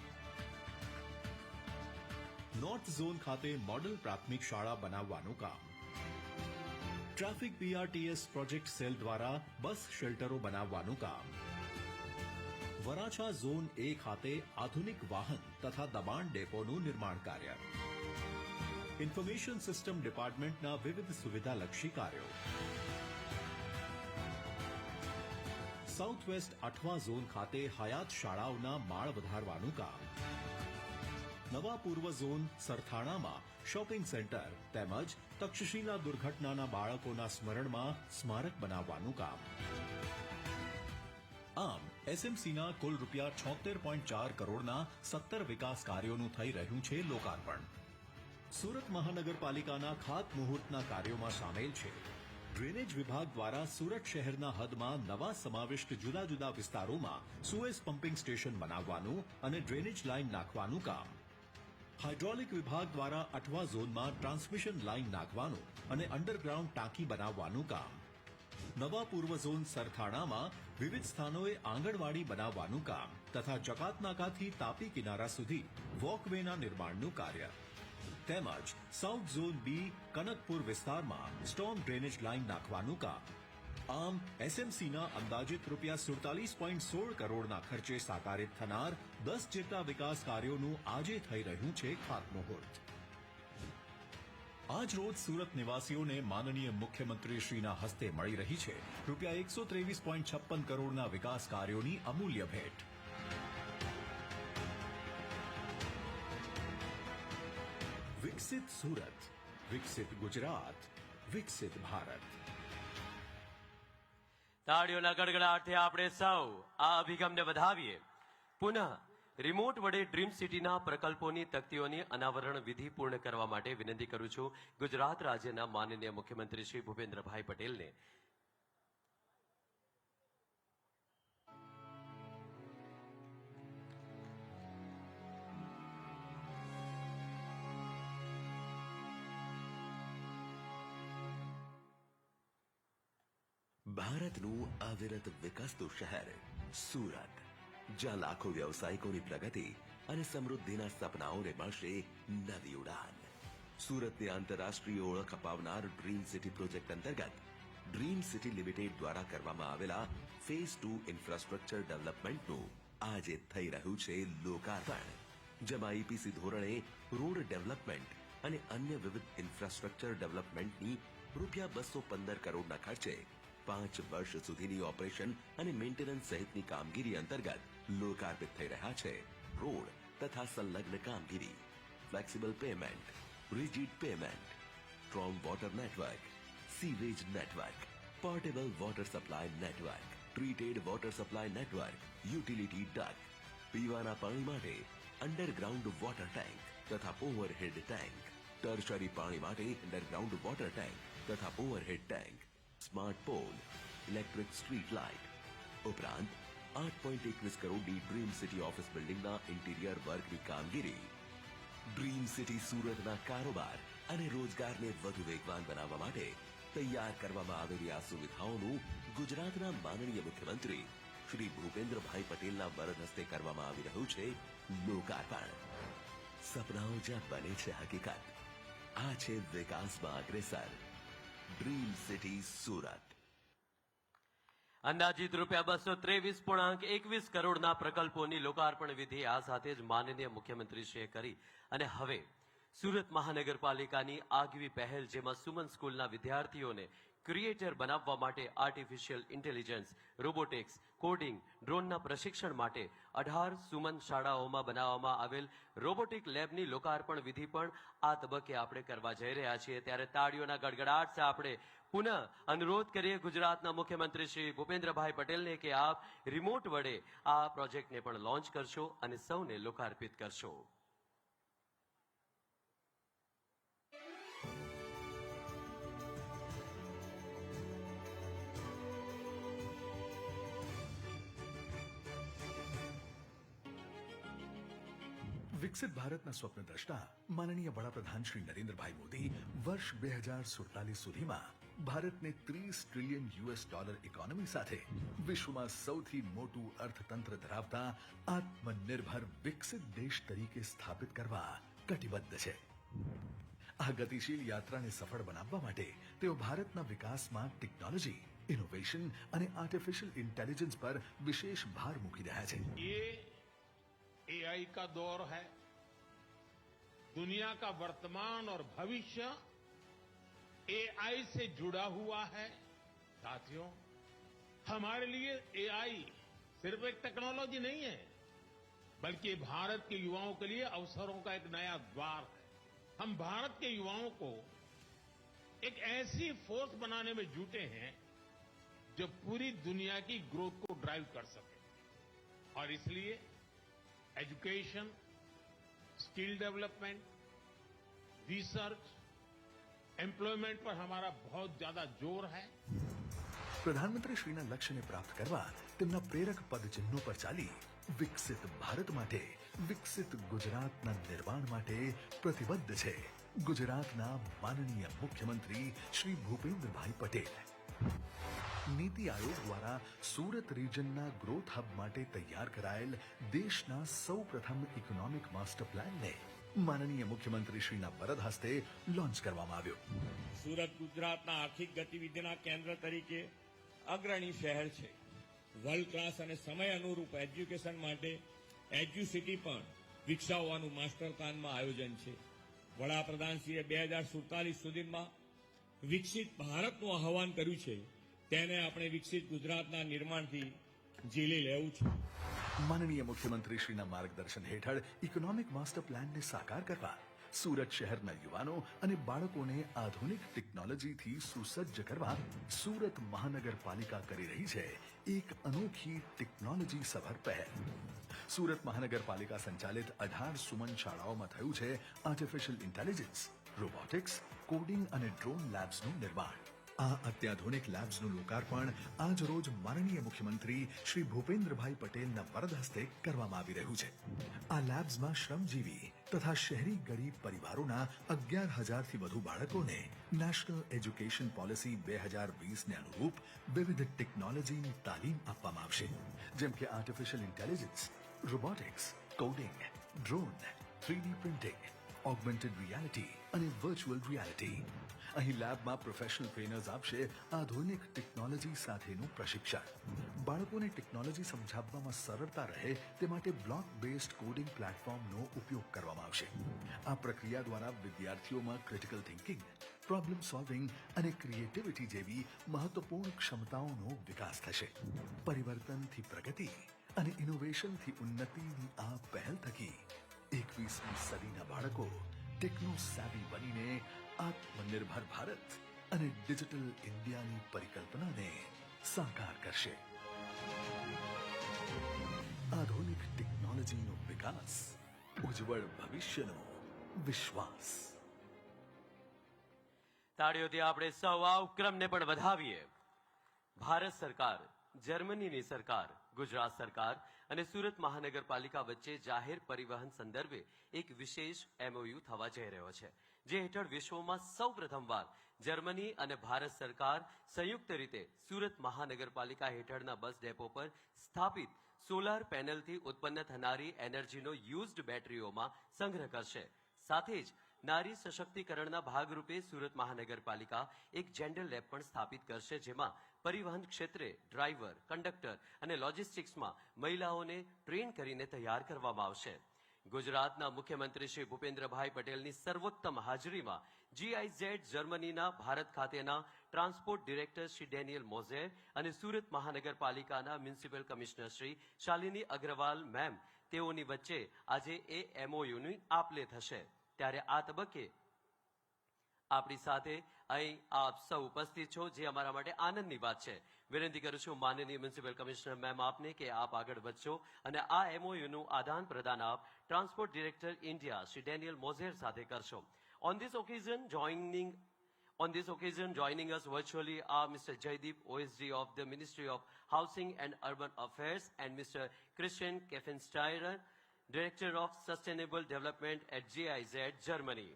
નોર્થ ઝોન ખાતે મોડલ પ્રાથમિક શાળા બનાવવાનું કામ, ટ્રાફિક બીઆરટીએસ પ્રોજેક્ટ સેલ દ્વારા બસ શેલ્ટરો બનાવવાનું કામ, વરાછા ઝોન એ ખાતે આધુનિક વાહન તથા દબાણ ડેપોનું નિર્માણ કાર્ય, ઇન્ફોર્મેશન સિસ્ટમ ડિપાર્ટમેન્ટના વિવિધ સુવિધાલક્ષી કાર્યો, સાઉથ વેસ્ટ 8મા ઝોન ખાતે હયાત શાળાઓના માળ વધારવાનું કામ, નવા પૂર્વ ઝોન સરથાણામાં શોપિંગ સેન્ટર તેમજ તક્ષશિલા દુર્ઘટનાના બાળકોના સ્મરણમાં સ્મારક બનાવવાનું કામ. આમ એસએમસીના કુલ રૂપિયા 76.4 કરોડના 17 વિકાસ કાર્યોનું થઈ રહ્યું છે લોકાર્પણ. સુરત મહાનગરપાલિકાના ખાતમુહૂર્તના કાર્યોમાં સામેલ છે ડ્રેનેજ વિભાગ દ્વારા સુરત શહેરના હદમાં નવા સમાવિષ્ટ જુદા જુદા વિસ્તારોમાં સુએઝ પમ્પિંગ સ્ટેશન બનાવવાનું અને ડ્રેનેજ લાઇન નાખવાનું કામ, હાઇડ્રોલિક વિભાગ દ્વારા 8મા ઝોનમાં ટ્રાન્સમિશન લાઇન નાખવાનું અને અંડરગ્રાઉન્ડ ટાંકી બનાવવાનું કામ, નવા પૂર્વ ઝોન સરથાણામાં વિવિધ સ્થાનોએ આંગણવાડી બનાવવાનું કામ તથા જકાતનાકાથી તાપી કિનારા સુધી વોકવેના નિર્માણનું કાર્ય, તેમજ સાઉથ ઝોન બી કનકપુર વિસ્તારમાં સ્ટોર્મ ડ્રેનેજ લાઇન નાખવાનું કામ. આમ એસએમસીના અંદાજિત રૂપિયા 47.16 કરોડના ખર્ચે સાકારિત થનાર 10 જેટલા વિકાસ કાર્યોનું આજે થઈ રહ્યું છે ખાતમુહૂર્ત. આજ રોજ સુરત નિવાસીઓને માનનીય મુખ્યમંત્રી શ્રીના હસ્તે મળી રહી છે રૂપિયા 123.56 કરોડના વિકાસ કાર્યોની અમૂલ્ય ભેટ. વિકસિત સુરત, વિકસિત ગુજરાત, વિકસિત ભારત. તાળીઓના ગડગડાટથી આપણે સૌ આ અભિગમને વધાવીએ. પુનઃ રિમોટ વડે ડ્રીમ સિટીના પ્રકલ્પોની તકતીઓની અનાવરણ વિધિ પૂર્ણ કરવા માટે વિનંતી કરું છું ગુજરાત રાજ્યના માનનીય મુખ્યમંત્રી શ્રી ભૂપેન્દ્રભાઈ પટેલને. ભારતનું અવિરત વિકસતું શહેર સુરત, જ્યાં લાખો વ્યવસાયિકોની પ્રગતિ અને સમૃદ્ધિના સપનાઓને મળશે નવી ઉડાન. સુરતને આંતરરાષ્ટ્રીય ઓળખ અપાવનાર ડ્રીમ સિટી પ્રોજેક્ટ અંતર્ગત ડ્રીમ સિટી લિમિટેડ દ્વારા કરવામાં આવેલા ફેઝ 2 ઇન્ફ્રાસ્ટ્રક્ચર ડેવલપમેન્ટનું આજે થઈ રહ્યું છે લોકાર્પણ, જેમાં ઈપીસી ધોરણે રોડ ડેવલપમેન્ટ અને અન્ય વિવિધ ઇન્ફ્રાસ્ટ્રક્ચર ડેવલપમેન્ટની રૂપિયા 215 કરોડના ખર્ચે 5 વર્ષ સુધીની ઓપરેશન અને મેન્ટેનન્સ સહિતની કામગીરી અંતર્ગત લોકાર્પિત થઈ રહ્યા છે રોડ તથા સંલગ્ન કામગીરી, flexible pavement, rigid pavement, storm water network, sewage network, potable water supply network, treated water supply network utility duct, પીવાના પાણી માટે અંડરગ્રાઉન્ડ વોટર ટેન્ક તથા ઓવરહેડ ટેન્ક, ટર્શરી પાણી માટે અંડરગ્રાઉન્ડ વોટર ટેન્ક તથા overhead tank, smart pole, electric street light ઉપરાંત 8.21 કરોડની dream city office બિલ્ડિંગના ઇન્ટિરિયર વર્કની કામગીરી. ડ્રીમ સિટી સુરતના કારોબાર અને રોજગારને વધુ વેગવાન બનાવવા માટે તૈયાર કરવામાં આવેલી આ સુવિધાઓનું ગુજરાતના માનનીય મુખ્યમંત્રી શ્રી ભૂપેન્દ્રભાઈ પટેલના વરદ હસ્તે કરવામાં આવી રહ્યું છે લોકાર્પણ. સપનાઓ જ્યાં બને છે હકીકત, આ છે વિકાસમાં અગ્રેસર ડ્રીમ સિટી સુરત. અંદાજિત રૂપિયા 223.21 કરોડના પ્રકલ્પોની લોકાર્પણ વિધિ આ સાથે જ માનનીય મુખ્યમંત્રીશ્રીએ કરી અને હવે સુરત મહાનગરપાલિકાની આગવી પહેલ, જેમાં સુમન સ્કૂલના વિદ્યાર્થીઓને ક્રિએટર બનાવવા માટે આર્ટિફિશિયલ ઇન્ટેલિજન્સ, રોબોટિક્સ, કોડિંગ, ડ્રોનના પ્રશિક્ષણ માટે 18 સુમન શાળાઓમાં બનાવવામાં આવેલ રોબોટિક લેબની લોકાર્પણ વિધિ પણ આ તબક્કે આપણે કરવા જઈ રહ્યા છીએ. ત્યારે તાળીઓના ગડગડાટ સાથે આપણે પુનઃ અનુરોધ કરીએ ગુજરાતના મુખ્યમંત્રી શ્રી ભૂપેન્દ્રભાઈ પટેલને કે આપ રિમોટ વડે આ પ્રોજેક્ટને પણ લોન્ચ કરશો અને સૌને લોકાર્પિત કરશો. વિકસિત ભારતના સ્વપ્ન દ્રષ્ટા માનનીય વડાપ્રધાન શ્રી નરેન્દ્રભાઈ મોદી વર્ષ 2047 સુધીમાં ભારતને $30 ટ્રિલિયન ઇકોનોમી સાથે વિશ્વમાં સૌથી મોટું અર્થતંત્ર ધરાવતા આત્મનિર્ભર વિકસિત દેશ તરીકે સ્થાપિત કરવા કટિબદ્ધ છે. આ ગતિશીલ યાત્રાને સફળ બનાવવા માટે તેઓ ભારતના વિકાસમાં ટેકનોલોજી, ઇનોવેશન અને આર્ટિફિશિયલ ઇન્ટેલિજન્સ પર વિશેષ ભાર મૂકી રહ્યા છે. एआई का दौर है. दुनिया का वर्तमान और भविष्य एआई से जुड़ा हुआ है. साथियों, हमारे लिए एआई सिर्फ एक टेक्नोलॉजी नहीं है, बल्कि भारत के युवाओं के लिए अवसरों का एक नया द्वार है. हम भारत के युवाओं को एक ऐसी फोर्स बनाने में जुटे हैं जो पूरी दुनिया की ग्रोथ को ड्राइव कर सके. और इसलिए education, skill development, research, employment पर हमारा बहुत ज्यादा जोर है. પ્રધાનમંત્રી શ્રીના લક્ષ્યને પ્રાપ્ત કરવા તેમના પ્રેરક પદચિહ્નો પર ચાલી વિકસિત ભારત માટે, વિકસિત ગુજરાતના નિર્માણ માટે પ્રતિબદ્ધ છે ગુજરાતના માનનીય મુખ્યમંત્રી શ્રી ભૂપેન્દ્રભાઈ પટેલ. નીતિ આયોગ દ્વારા સુરત રિજનના ગ્રોથ હબ માટે તૈયાર કરાયેલ દેશના સૌપ્રથમ ઇકોનોમિક માસ્ટર પ્લાનને માનનીય મુખ્યમંત્રી શ્રીના વરદ હસ્તે લોન્ચ કરવામાં આવ્યો. સુરત ગુજરાતના આર્થિક ગતિવિધિના કેન્દ્ર તરીકે અગ્રણી શહેર છે. વર્લ્ડ ક્લાસ અને સમય અનુરૂપ એજ્યુકેશન માટે એજ્યુસિટી પણ વિકસાવવાનું માસ્ટર પ્લાનમાં આયોજન છે. વડાપ્રધાનશ્રીએ 2047 સુધીમાં વિકસિત ભારતનું આહવાન કર્યું છે. તેને આપણે વિકસિત ગુજરાતના નિર્માણથી ઝીલી લેવું છે. માનનીય મુખ્યમંત્રી શ્રીના માર્ગદર્શન હેઠળ ઇકોનોમિક માસ્ટર પ્લાનને સાકાર કરવા સુરત શહેરના યુવાનો અને બાળકોને આધુનિક ટેકનોલોજીથી સુસજ્જ કરવા સુરત મહાનગરપાલિકા કરી રહી છે એક અનોખી ટેકનોલોજી સભર પહેલ. સુરત મહાનગરપાલિકા સંચાલિત 18 સુમન શાળાઓમાં થયું છે આર્ટિફિશિયલ ઇન્ટેલિજન્સ, રોબોટિક્સ, કોડિંગ અને ડ્રોન લેબ્સનું નિર્માણ. આ અત્યાધુનિક લેબ્સનું લોકાર્પણ આજ રોજ માનનીય મુખ્યમંત્રી શ્રી ભૂપેન્દ્રભાઈ પટેલના વરદ હસ્તે કરવામાં આવી રહ્યું છે. આ લેબ્સમાં શ્રમજીવી તથા શહેરી ગરીબ પરિવારોના 11,000થી વધુ બાળકોને નેશનલ એજ્યુકેશન પોલિસી 2020ને અનુરૂપ વિવિધ ટેકનોલોજીની તાલીમ આપવામાં આવશે, જેમ કે artificial intelligence, robotics, coding, drone, 3D printing, augmented reality અને વર્ચ્યુઅલ રિયાલિટી. અહીં લેબમાં પ્રોફેશનલ ટ્રેનર્સ આપશે આધુનિક ટેકનોલોજી સાથેનું પ્રશિક્ષણ. બાળકોને ટેકનોલોજી સમજાવવામાં સરળતા રહે તે માટે બ્લોક બેઝડ કોડિંગ પ્લેટફોર્મનો ઉપયોગ કરવામાં આવશે. આ પ્રક્રિયા દ્વારા વિદ્યાર્થીઓમાં ક્રિટિકલ થિંકિંગ, પ્રોબ્લેમ સોલ્વિંગ અને ક્રિએટિવિટી જેવી મહત્વપૂર્ણ ક્ષમતાઓનો વિકાસ થશે. પરિવર્તનથી પ્રગતિ અને ઇનોવેશનથી ઉન્નતિની આ પહેલ થકી 21મી સદીના બાળકો ટેકનો સેવી બનીને આત્મનિર્ભર ભારત અને ડિજિટલ ઇન્ડિયાની પરિકલ્પનાને સાકાર કરશે. આધુનિક ટેકનોલોજીનો વિકાસ, ઉજ્જવળ ભવિષ્યનો વિશ્વાસ. તાળીઓથી આપણે સૌ આ ઉપક્રમને પણ વધાવીએ. ભારત સરકાર, જર્મનીની સરકાર, ગુજરાત સરકાર અને સુરત મહાનગરપાલિકા વચ્ચે જાહેર પરિવહન સંદર્ભે એક વિશેષ MOU થવા જઈ રહ્યો છે, જે હેઠળ વિશ્વમાં સૌ પ્રથમવાર જર્મની અને ભારત સરકાર સંયુક્ત રીતે સુરત મહાનગરપાલિકા હેઠળના બસ ડેપો પર સ્થાપિત સોલાર પેનલથી ઉત્પન્ન થનારી એનર્જીનો યુઝડ બેટરીઓમાં સંગ્રહ કરશે. સાથે જ નારી સશક્તિકરણના ભાગરૂપે સુરત મહાનગરપાલિકા એક જેન્ડર લેબ પણ સ્થાપિત કરશે, જેમાં પરિવહન ક્ષેત્રે ડ્રાઈવર, કંડક્ટર અને લોજિસ્ટિક્સમાં મહિલાઓને ટ્રેન કરીને તૈયાર કરવામાં આવશે. ગુજરાતના મુખ્યમંત્રી શ્રી ભૂપેન્દ્રભાઈ પટેલની સર્વોત્તમ હાજરીમાં GIZ જર્મનીના ભારત ખાતેના transport director Shri Daniel Moser અને સુરત મહાનગરપાલિકાના municipal commissioner Shri Shalini Agrawal ma'am તેઓની વચ્ચે આજે એ MOUની આપ-લે થશે. ત્યારે આ તબક્કે આપણી સાથે અહીં આપ સૌ ઉપસ્થિત છો, જે અમારા માટે આનંદની વાત છે. વિનંતી કરું છું માનનીય મ્યુનિસિપલ કમિશનર મેમ આપને કે આપ આગળ વધશો અને આ MOUનું આદાન પ્રદાન આપ transport director India Shri Daniel Moser સાથે કરશો. On this occasion, joining us virtually are Mr. Jaideep, OSD of the Ministry of Housing and Urban Affairs, and Mr. Christian Keffensteiner, Director of Sustainable Development at GIZ, Germany.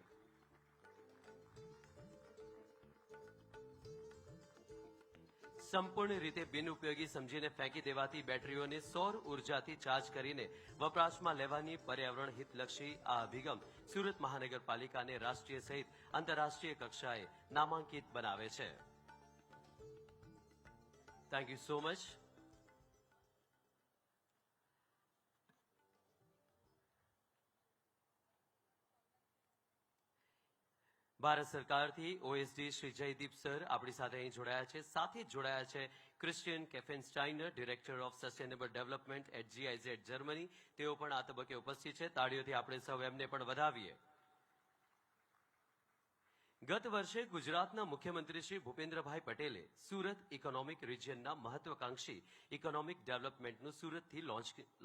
સંપૂર્ણ રીતે બિનઉપયોગી સમજીને ફેંકી દેવાતી બેટરીઓને સૌર ઉર્જાથી charge કરીને વપરાશમાં લેવાની પર્યાવરણ હિતલક્ષી આ અભિગમ સુરત મહાનગરપાલિકાને રાષ્ટ્રીય સહિત આંતરરાષ્ટ્રીય કક્ષાએ નામાંકિત બનાવે છે. Thank you so much. Bharat સરકારથી OSD શ્રી જયદીપ સર આપણી સાથે અહીં જોડાયા છે. સાથે જ જોડાયા છે Christian Kaffensteiner, director of sustainable development at GIZ Germany. તેઓ પણ આ તબક્કે ઉપસ્થિત છે. તાળીઓથી આપણે સૌ એમને પણ વધાવીએ. ગત વર્ષે ગુજરાતના મુખ્યમંત્રી શ્રી ભૂપેન્દ્રભાઈ પટેલે સુરત ઇકોનોમિક રિજિયનના મહત્વાકાંક્ષી ઇકોનોમિક ડેવલપમેન્ટનું સુરતથી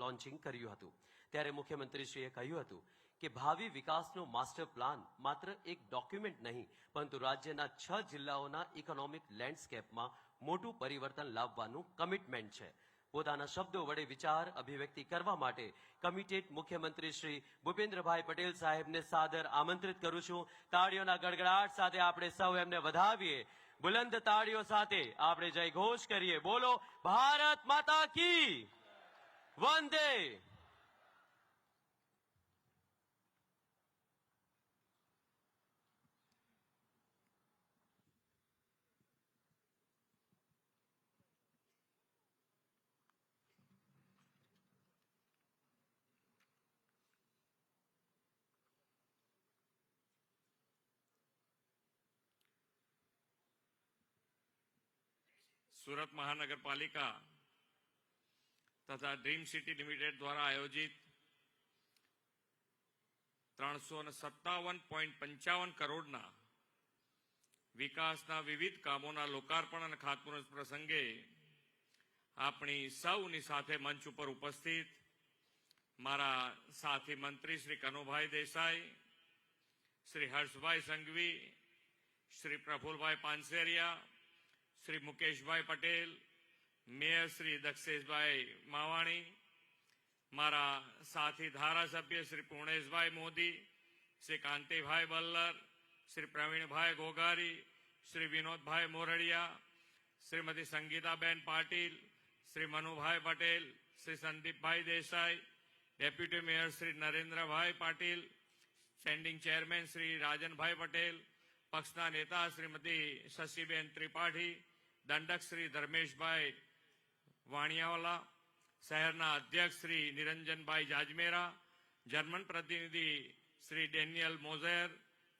લોન્ચિંગ કર્યું હતું. ત્યારે મુખ્યમંત્રીશ્રીએ કહ્યું હતું કે ભાવિ વિકાસનો માસ્ટર પ્લાન માત્ર એક ડોક્યુમેન્ટ નહીં, પરંતુ રાજ્યના 6 જિલ્લાઓના ઇકોનોમિક લેન્ડસ્કેપમાં મોટું પરિવર્તન લાવવાનું કમિટમેન્ટ છે. પોતાના શબ્દો વડે વિચાર અભિવ્યક્તિ કરવા માટે કમિટેડ મુખ્યમંત્રી શ્રી ભૂપેન્દ્રભાઈ પટેલ સાહેબને સાદર આમંત્રિત કરું છું. તાળીઓના ગડગડાટ સાથે આપણે સૌ એમને વધાવીએ. બુલંદ તાળીઓ સાથે આપણે જય ઘોષ કરીએ. બોલો ભારત માતા કી વંદે. સુરત મહાનગરપાલિકા તથા ડ્રીમ સિટી લિમિટેડ દ્વારા આયોજિત 357.55 કરોડના વિકાસના વિવિધ કામોના લોકાર્પણ અને ખાતમુહૂર્ત પ્રસંગે આપણી સૌની સાથે મંચ ઉપર ઉપસ્થિત મારા સાથી મંત્રી શ્રી કનુભાઈ દેસાઈ, શ્રી હર્ષભાઈ સંઘવી, શ્રી પ્રફુલભાઈ પાનસેરિયા, શ્રી મુકેશભાઈ પટેલ, મેયર શ્રી દક્ષેશભાઈ માવાણી, મારા સાથી ધારાસભ્ય શ્રી પૂર્ણેશભાઈ મોદી, શ્રી કાંતિભાઈ બલ્લર, શ્રી પ્રવીણભાઈ ગોગારી, શ્રી વિનોદભાઈ મોરડિયા, Shrimati Sangitaben Patil, Shri Manubhai Patel, Shri Sandeepbhai Desai, deputy mayor Shri Narendrabhai Patil, standing chairman Shri Rajanbhai Patel, પક્ષના નેતા શ્રીમતી શશીબેન ત્રિપાઠી, દંડક શ્રી ધર્મેશભાઈ વાણિયાવાલા, શહેરના અધ્યક્ષ શ્રી નિરંજનભાઈ જાજમેરા, જર્મન પ્રતિનિધિ શ્રી ડેનિયલ મોઝેર,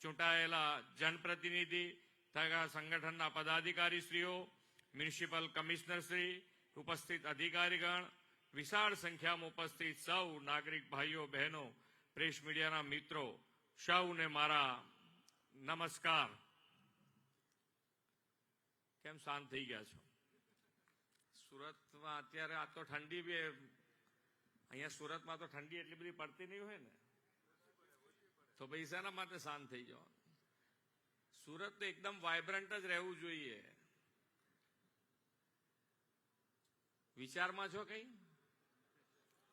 ચૂંટાયેલા જનપ્રતિનિધિ તથા સંગઠનના પદાધિકારીશ્રીઓ, મ્યુનિસિપલ કમિશનરશ્રી, ઉપસ્થિત અધિકારીગણ, વિશાળ સંખ્યામાં ઉપસ્થિત સૌ નાગરિક ભાઈઓ બહેનો, પ્રેસ મીડિયાના મિત્રો, સૌને મારા નમસ્કાર. કેમ શાંત થઈ ગયા છો? સુરતમાં અત્યારે આ તો ઠંડી બી અહીંયા સુરતમાં તો ઠંડી એટલી બધી પડતી નહીં હોય ને, તો પછી શાના માટે શાંત થઈ જાઓ? સુરત તો એકદમ વાઇબ્રન્ટ જ રહેવું જોઈએ. વિચારમાં છો કઈ?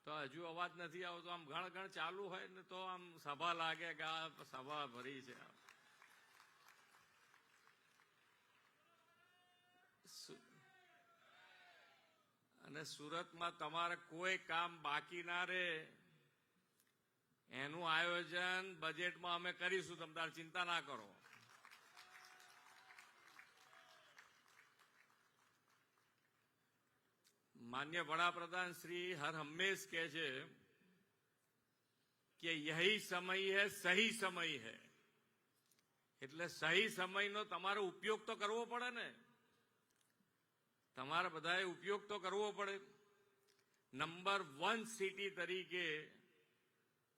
તો હજુ અવાજ નથી આવતો. આમ ગણ ચાલુ હોય ને તો આમ સભા લાગે કે આ સભા ભરી છે. અને સુરતમાં તમારે કોઈ કામ બાકી ના રહે એનું આયોજન બજેટમાં અમે કરીશું. તમે તાર ચિંતા ના કરો. માન્ય વડાપ્રધાન શ્રી હર હંમેશ કહે છે કે યહી સમય હૈ, સહી સમય હૈ. એટલે સહી સમયનો તમારે ઉપયોગ તો કરવો પડે ને. તમારે બધાએ ઉપયોગ તો કરવો પડે. નંબર 1 સિટી તરીકે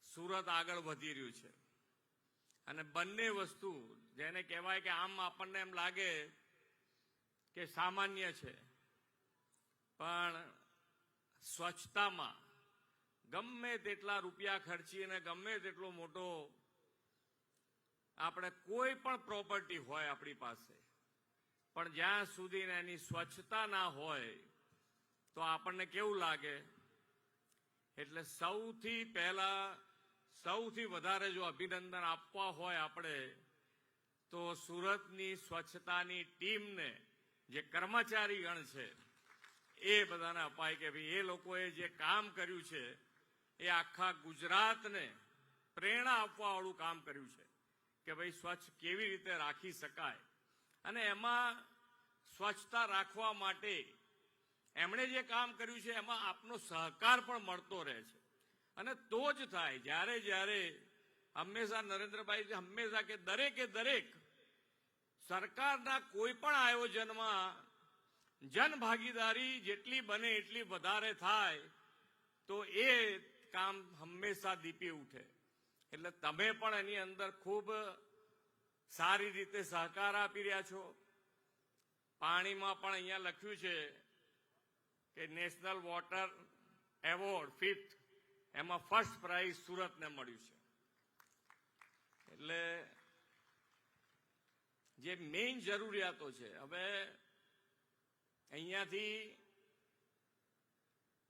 સુરત આગળ વધી રહ્યું છે. અને બંને વસ્તુ જેને કહેવાય કે આમ આપણને એમ લાગે કે સામાન્ય છે, પણ સ્વચ્છતામાં ગમે તેટલા રૂપિયા ખર્ચીને ગમે તેટલો મોટો આપણે કોઈ પણ પ્રોપર્ટી હોય આપણી પાસે, પણ જ્યાં સુધી એની સ્વચ્છતા ના હોય તો આપણને કેવું લાગે? એટલે સૌથી પહેલા સૌથી વધારે જો અભિનંદન આપવા હોય આપણે તો સુરતની સ્વચ્છતાની ટીમને, જે કર્મચારીગણ છે એ બધાને અપાય કે ભાઈ એ લોકોએ જે કામ કર્યું છે એ આખા ગુજરાતને પ્રેરણા આપવાવાળું કામ કર્યું છે કે ભાઈ સ્વચ્છ કેવી રીતે રાખી શકાય. અને એમાં સ્વચ્છતા રાખવા માટે એમણે જે કામ કર્યું છે એમાં આપનો સહકાર પણ મળતો રહે છે. અને તો જ થાય. જ્યારે હંમેશા નરેન્દ્રભાઈ હંમેશા કે દરેક સરકારના કોઈ પણ આયોજનમાં જનભાગીદારી જેટલી બને એટલી વધારે થાય તો એ કામ હંમેશા દીપી ઉઠે. એટલે તમે પણ એની અંદર ખૂબ સારી રીતે સહકાર આપી રહ્યા છો. પાણીમાં પણ અહીંયા લખ્યું છે કે નેશનલ વોટર એવોર્ડ 5th એમાં ફર્સ્ટ પ્રાઇઝ સુરતને મળ્યું છે. એટલે જે મેઇન જરૂરિયાતો છે, હવે અહીંયાથી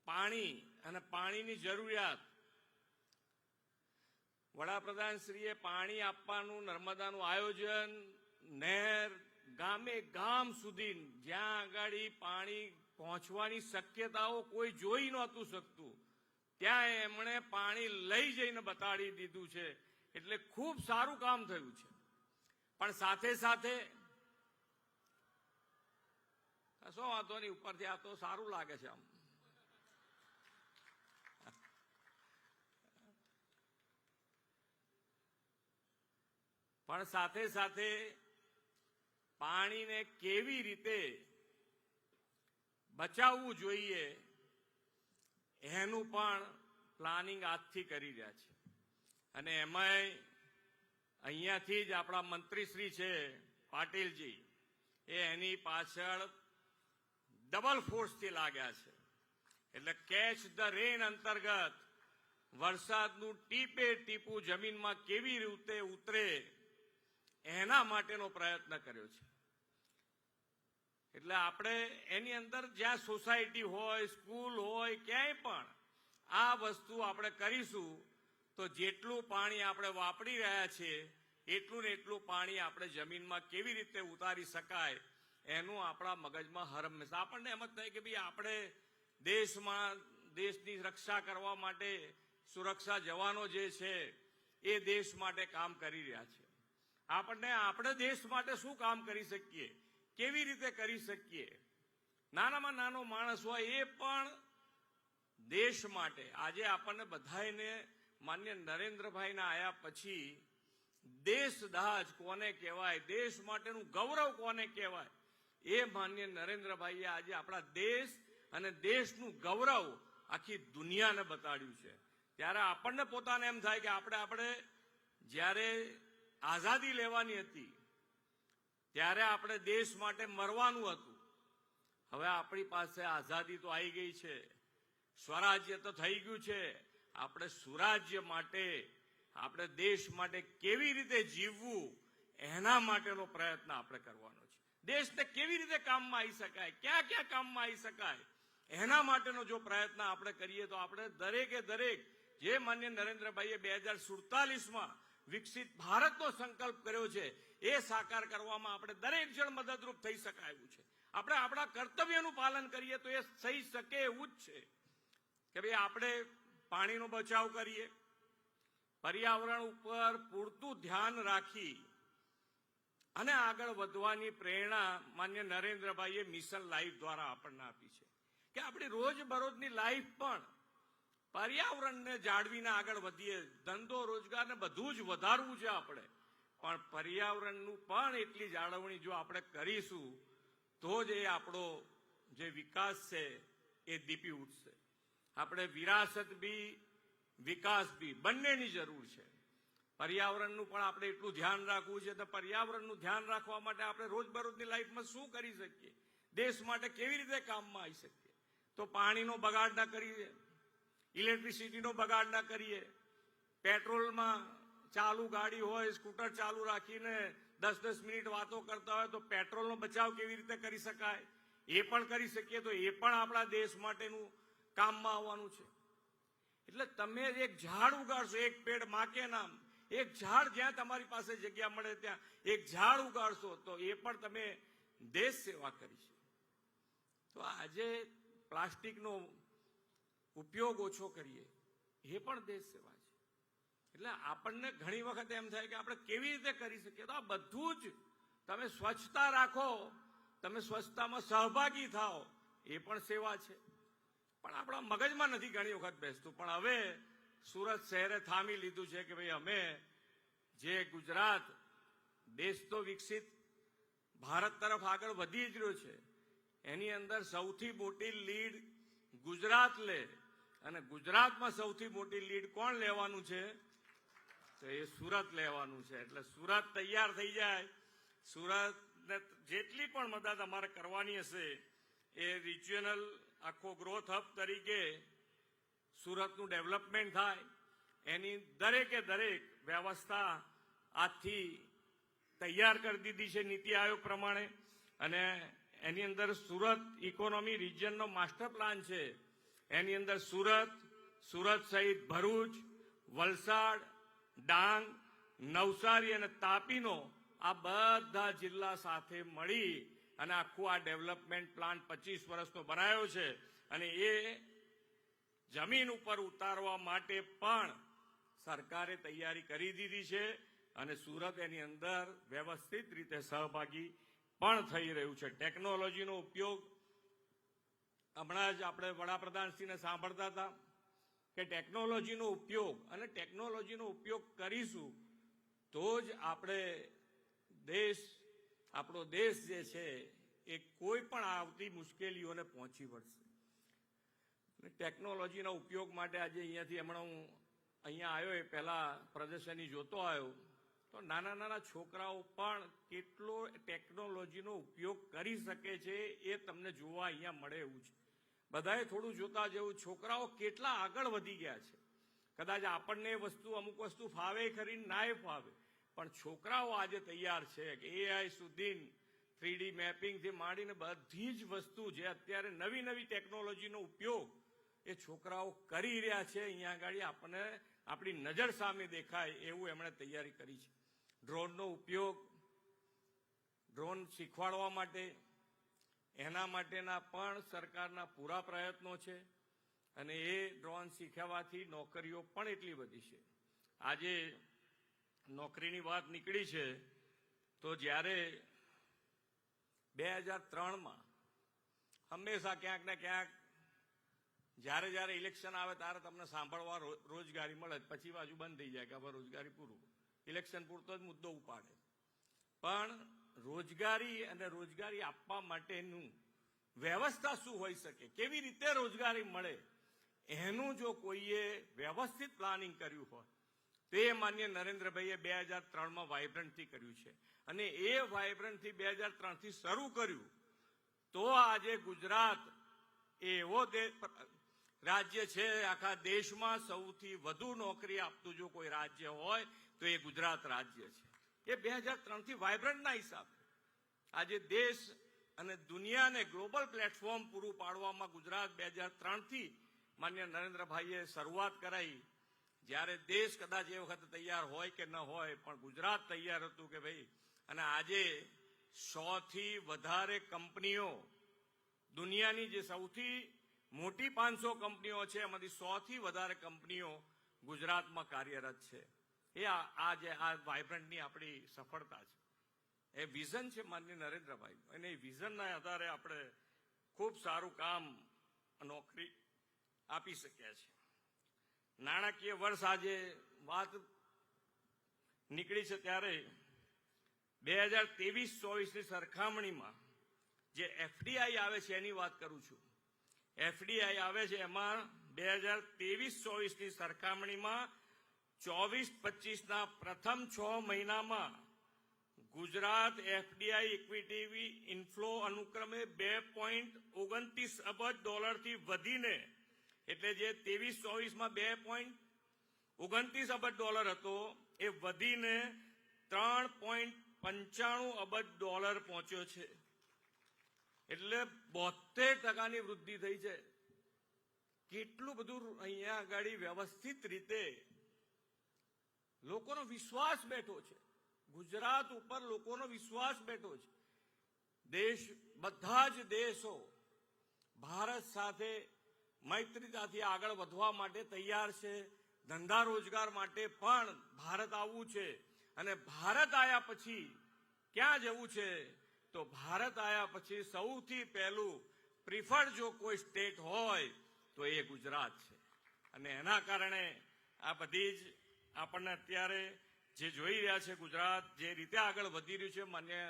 પાણી અને પાણીની જરૂરિયાત, વડાપ્રધાનશ્રીએ પાણી આપવાનું નર્મદાનું આયોજન, નહેર ગામે ગામ સુધી જ્યાં આગળ પાણી પહોંચવાની શક્યતાઓ કોઈ જોઈ નહોતું શકતું ત્યાં એમણે પાણી લઈ જઈને બતાડી દીધું છે. એટલે ખૂબ સારું કામ થયું છે. પણ સાથે સાથે કશો વાંધો નહીં, ઉપરથી આ તો સારું લાગે છે. આમ પણ સાથે સાથે પાણીને કેવી રીતે બચાવવું જોઈએ એનું પણ પ્લાનિંગ આજથી કરી રહ્યા છે. અને એમાંય અહીંયાથી જ આપણા મંત્રીશ્રી છે પાટીલજી, એ એની પાછળ ડબલ ફોર્સથી લાગ્યા છે. એટલે કેચ ધ રેન અંતર્ગત વરસાદનું ટીપે ટીપું જમીનમાં કેવી રીતે ઉતરે એના માટેનો પ્રયત્ન કર્યો છે. એટલે આપણે એની અંદર જ્યાં સોસાયટી હોય, સ્કૂલ હોય, ક્યાંય પણ આ વસ્તુ આપણે કરીશું તો જેટલું પાણી આપણે વાપરી રહ્યા છીએ એટલું ને એટલું પાણી આપણે જમીનમાં કેવી રીતે ઉતારી શકાય એનું આપણા મગજમાં હર હંમેશા આપણને એમ જ થાય કે ભાઈ આપણે દેશની રક્ષા કરવા માટે સુરક્ષા જવાનો જે છે એ દેશ માટે કામ કરી રહ્યા છે. આપણે દેશ માટે શું કામ કરી શકીએ, કેવી રીતે કરી શકીએ? નાનામાં નાનો માણસ હોય એ પણ દેશ માટે આજે આપણને બધાને માન્ય નરેન્દ્રભાઈના આયા પછી દેશદાજ કોને કહેવાય, દેશ માટેનું ગૌરવ કોને કહેવાય, એ માન્ય નરેન્દ્રભાઈએ આજે આપણા દેશ અને દેશનું ગૌરવ આખી દુનિયાને બતાડ્યું છે. ત્યારે આપણને પોતાને એમ થાય કે આપણે જ્યારે આઝાદી લેવાની હતી ત્યારે આપણે દેશ માટે મરવાનું હતું. હવે આપણી પાસે આઝાદી તો આવી ગઈ છે, સ્વરાજ્ય તો થઈ ગયું છે. આપણે સુરાજ્ય માટે, આપણે દેશ માટે કેવી રીતે જીવવું એના માટેનો પ્રયત્ન આપણે કરવાનો છે. દેશને કેવી રીતે કામમાં આવી શકાય, ક્યાં ક્યાં કામમાં આવી શકાય, એના માટેનો જો પ્રયત્ન આપણે કરીએ તો આપણે દરેકે દરેક જે માન્ય નરેન્દ્રભાઈએ 2047માં વિકસિત ભારતનો સંકલ્પ કર્યો છે એ સાકાર કરવામાં આપણે દરેક જણ મદદરૂપ થઈ શકાય એવું છે. આપણે આપણા કર્તવ્યનું પાલન કરીએ તો એ થઈ શકે એવું જ છે કે ભાઈ આપણે પાણીનો બચાવ કરીએ, પર્યાવરણ ઉપર પૂરતું ધ્યાન રાખી અને આગળ વધવાની પ્રેરણા માન્ય નરેન્દ્રભાઈએ મિશન લાઈફ દ્વારા આપણને આપી છે કે આપણી રોજબરોજની લાઈફ પણ પર્યાવરણને જાળવીને આગળ વધીએ. ધંધો રોજગારને બધું જ વધારવું છે આપણે, પણ પર્યાવરણનું પણ એટલી જાળવણી જો આપણે કરીશું તો જ એ આપણો જે વિકાસ છે એ દીપી ઉઠશે. આપણે વિરાસત બી વિકાસ બી બંનેની જરૂર છે. પર્યાવરણનું પણ આપણે એટલું ધ્યાન રાખવું છે. તો પર્યાવરણનું ધ્યાન રાખવા માટે આપણે રોજબરોજની લાઈફમાં શું કરી શકીએ, દેશ માટે કેવી રીતે કામમાં આવી શકીએ? તો પાણીનો બગાડ ના કરીએ, ઇલેક્ટ્રિસિટીનો બગાડ ના કરીએ, પેટ્રોલમાં ચાલુ ગાડી હોય સ્કૂટર ચાલુ રાખીને 10-10 મિનિટ વાતો કરતા હોય તો પેટ્રોલનો બચાવ કેવી રીતે કરી શકાય એ પણ કરી શકીએ. તો એ પણ આપણા દેશ માટેનું કામમાં આવવાનું છે. એટલે તમે એક ઝાડ ઉગાડશો, એક પેડ માં કે નામ, એક ઝાડ જ્યાં તમારી પાસે જગ્યા મળે ત્યાં એક ઝાડ ઉગાડશો તો એ પણ તમે દેશ સેવા કરી છે. તો આજે પ્લાસ્ટિકનો ઉપયોગ ઓછો કરીએ એ પણ દેશ સેવા છે. એટલે આપણને ઘણી વખત એમ થાય કે આપણે કેવી રીતે કરી શકીએ. તો આ બધું જ તમે સ્વચ્છતા રાખો, તમે સ્વચ્છતામાં સહભાગી થાઓ એ પણ સેવા છે. પણ આપણા મગજમાં નથી ઘણી વખત બેસતું. પણ હવે સુરત શહેરે થામી લીધું છે કે ભાઈ અમે જે ગુજરાત દેશ તો વિકસિત ભારત તરફ આગળ વધી જ રહ્યો છે, એની અંદર સૌથી મોટી લીડ ગુજરાત લે અને ગુજરાતમાં સૌથી મોટી લીડ કોણ લેવાનું છે? તો એ સુરત લેવાનું છે. એટલે સુરત તૈયાર થઈ જાય. સુરતને જેટલી પણ મદદ અમારે કરવાની હશે એ રિજિયનલ આખો ગ્રોથ હબ તરીકે સુરતનું ડેવલપમેન્ટ થાય એની દરેકે દરેક વ્યવસ્થા આજથી તૈયાર કરી દીધી છે નીતિ આયોગ પ્રમાણે. અને એની અંદર સુરત ઇકોનોમી રિજિયનનો માસ્ટર પ્લાન છે. એની અંદર સુરત સહિત ભરૂચ, વલસાડ, ડાંગ, નવસારી અને તાપીનો આ બધા જિલ્લા સાથે મળી અને આખું આ ડેવલપમેન્ટ પ્લાન 25 વર્ષનો બનાવ્યો છે. અને એ જમીન ઉપર ઉતારવા માટે પણ સરકારે તૈયારી કરી દીધી છે અને સુરત એની અંદર વ્યવસ્થિત રીતે સહભાગી પણ થઈ રહ્યું છે. ટેકનોલોજીનો ઉપયોગ હમણાં જ આપણે વડાપ્રધાનશ્રીને સાંભળતા હતા કે ટેકનોલોજીનો ઉપયોગ અને ટેકનોલોજીનો ઉપયોગ કરીશું તો જ આપણો દેશ જે છે એ કોઈ પણ આવતી મુશ્કેલીઓને પહોંચી વળશે. ટેકનોલોજીના ઉપયોગ માટે આજે અહીંયાથી હમણાં હું અહીંયા આવ્યો એ પહેલા પ્રદર્શની જોતો આવ્યો તો નાના નાના છોકરાઓ પણ કેટલો ટેકનોલોજીનો ઉપયોગ કરી શકે છે એ તમને જોવા અહીંયા મળે એવું છે. બધાએ થોડું જોતા જેવું છોકરાઓ કેટલા આગળ વધી ગયા છે. કદાચ આપણને અમુક વસ્તુ ફાવે ખરી ના ફાવે, પણ છોકરાઓ આજે તૈયાર છે કે AI સુધી 3D મેપિંગથી માંડીને બધી જ વસ્તુ જે અત્યારે નવી નવી ટેકનોલોજીનો ઉપયોગ એ છોકરાઓ કરી રહ્યા છે. અહીંયા આગળ આપણને આપણી નજર સામે દેખાય એવું એમણે તૈયારી કરી છે. ડ્રોનનો ઉપયોગ, ડ્રોન શીખવાડવા માટે એના માટેના પણ સરકારના પૂરા પ્રયત્નો છે અને એ ડ્રોન શીખવાથી નોકરીઓ પણ એટલી બધી છે. આજે નોકરીની વાત નીકળી છે તો જ્યારે 2003માં હંમેશા ક્યાંક ને ક્યાંક જ્યારે ઇલેક્શન આવે ત્યારે તમને સાંભળવા રોજગારી મળે, પછી બાજુ બંધ થઈ જાય કે હવે રોજગારી પૂરું, ઇલેક્શન પૂરતો જ મુદ્દો ઉપાડે. પણ રોજગારી અને રોજગારી આપવા માટેનું વ્યવસ્થા શું હોઈ શકે, કેવી રીતે રોજગારી મળે, એનું જો કોઈએ વ્યવસ્થિત પ્લાનિંગ કર્યું હોય તે માન્ય નરેન્દ્રભાઈએ 2003માં વાઇબ્રન્ટથી કર્યું છે. અને એ વાઇબ્રન્ટથી 2003થી શરૂ કર્યું તો આજે ગુજરાત એવો રાજ્ય છે આખા દેશમાં સૌથી વધુ નોકરી આપતું જો કોઈ રાજ્ય હોય તો એ ગુજરાત રાજ્ય છે. એ 2003 થી વાઇબ્રન્ટના હિસાબે આજે દેશ અને દુનિયાને ગ્લોબલ પ્લેટફોર્મ પૂરું પાડવામાં ગુજરાત 2003 થી માન્ય નરેન્દ્રભાઈએ શરૂઆત કરાઈ. જ્યારે દેશ કદાચ એ વખતે તૈયાર હોય કે ન હોય, પણ ગુજરાત તૈયાર હતું કે ભાઈ. અને આજે 100 થી વધારે કંપનીઓ, દુનિયાની જે સૌથી મોટી 500 કંપનીઓ છે એમાંથી 100 થી વધારે કંપનીઓ ગુજરાતમાં કાર્યરત છે. એ આજે આ વાઇબ્રન્ટની આપણી સફળતા છે. એ વિઝન છે માનનીય નરેન્દ્રભાઈ, અને એ વિઝનના આધારે આપણે ખૂબ સારું કામ, નોકરી આપી શક્યા છે. નાણાકીય વર્ષ આજે વાત નીકળી છે ત્યારે 2023-24ની સરખામણીમાં જે એફડીઆઈ આવે છે એની વાત કરું છું. એફડીઆઈ આવે છે એમાં 2023-24ની સરખામણીમાં 24-25ના પ્રથમ 6 મહિનામાં ગુજરાત એફડીઆઈ ઇક્વિટી ઇન્ફ્લો અનુક્રમે $2.29 અબજ થી વધીને, એટલે જે 23-24માં $2.29 અબજ હતો એ વધીને $3.95 અબજ પહોંચ્યો છે. એટલે 72% વૃદ્ધિ થઈ છે. કેટલું બધું અહીંયા આગળ વ્યવસ્થિત રીતે લોકોનો વિશ્વાસ બેઠો છે. ગુજરાત ઉપર લોકોનો વિશ્વાસ બેઠો છે. બધા જ દેશો ભારત સાથે મૈત્રીતાથી આગળ વધવા માટે તૈયાર છે. ધંધા રોજગાર માટે પણ ભારત આવવું છે. અને ભારત આવ્યા પછી ક્યાં જવું છે? તો ભારત આવ્યા પછી સૌથી પહેલું પ્રિફર્ડ જો કોઈ સ્ટેટ હોય તો એ ગુજરાત છે. અને એના કારણે આ બધી જ આપણને અત્યારે જે જોઈ રહ્યા છે, ગુજરાત જે રીતે આગળ વધી રહ્યું છે માન્ય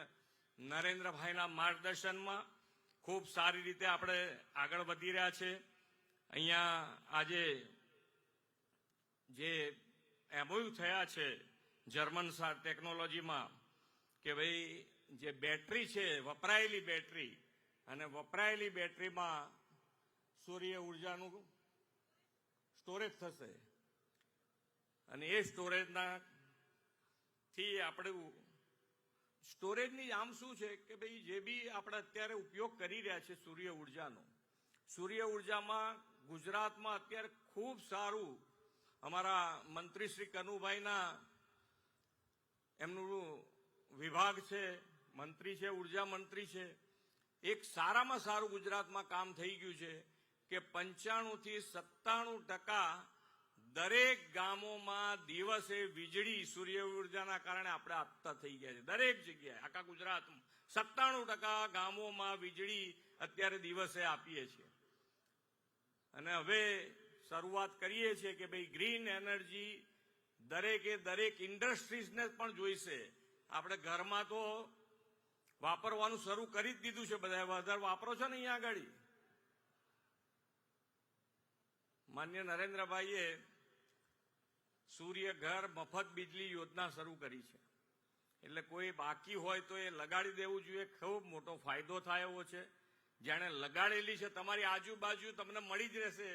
નરેન્દ્રભાઈના માર્ગદર્શનમાં ખૂબ સારી રીતે આપણે આગળ વધી રહ્યા છે. અહીંયા આજે જે એમઓયુ થયા છે જર્મન ટેકનોલોજીમાં કે ભાઈ જે બેટરી છે, વપરાયેલી બેટરી, અને વપરાયેલી બેટરીમાં સૂર્ય ઉર્જાનું સ્ટોરેજ થશે. અને એ સ્ટોરેજના થી આપણે સ્ટોરેજની આમ શું છે કે ભાઈ જે બી આપણે અત્યારે ઉપયોગ કરી રહ્યા છે સૂર્ય ઉર્જાનો, સૂર્ય ઉર્જામાં ગુજરાતમાં અત્યારે ખૂબ સારું અમારા મંત્રી શ્રી કનુભાઈના એમનું વિભાગ છે, મંત્રી છે, ઉર્જા મંત્રી છે. એક સારામાં સારું ગુજરાતમાં કામ થઈ ગયું છે કે 95 થી 97% દરેક ગામોમાં દિવસે વીજળી સૂર્ય ઉર્જાના કારણે આપણે આપતા થઈ ગયા છે. દરેક જગ્યાએ આખા ગુજરાતમાં 97% ગામોમાં વીજળી અત્યારે દિવસે આપીએ છીએ. અને હવે શરૂઆત કરીએ છીએ કે ભાઈ ગ્રીન એનર્જી દરેક ઇન્ડસ્ટ્રીઝને પણ જોઈશે. આપણે ઘરમાં તો વાપરવાનું શરૂ કરી જ દીધું છે, બધા વધારે વાપરો છો ને અહીંયા આગળ. માન્ય નરેન્દ્રભાઈએ સૂર્ય ઘર મફત બિજલી યોજના શરૂ કરી છે. એટલે કોઈ બાકી હોય તો એ લગાડી દેવું જોઈએ. ખૂબ મોટો ફાયદો થાય એવો છે. જેણે લગાડેલી છે તમારી આજુબાજુ તમને મળી જ રહેશે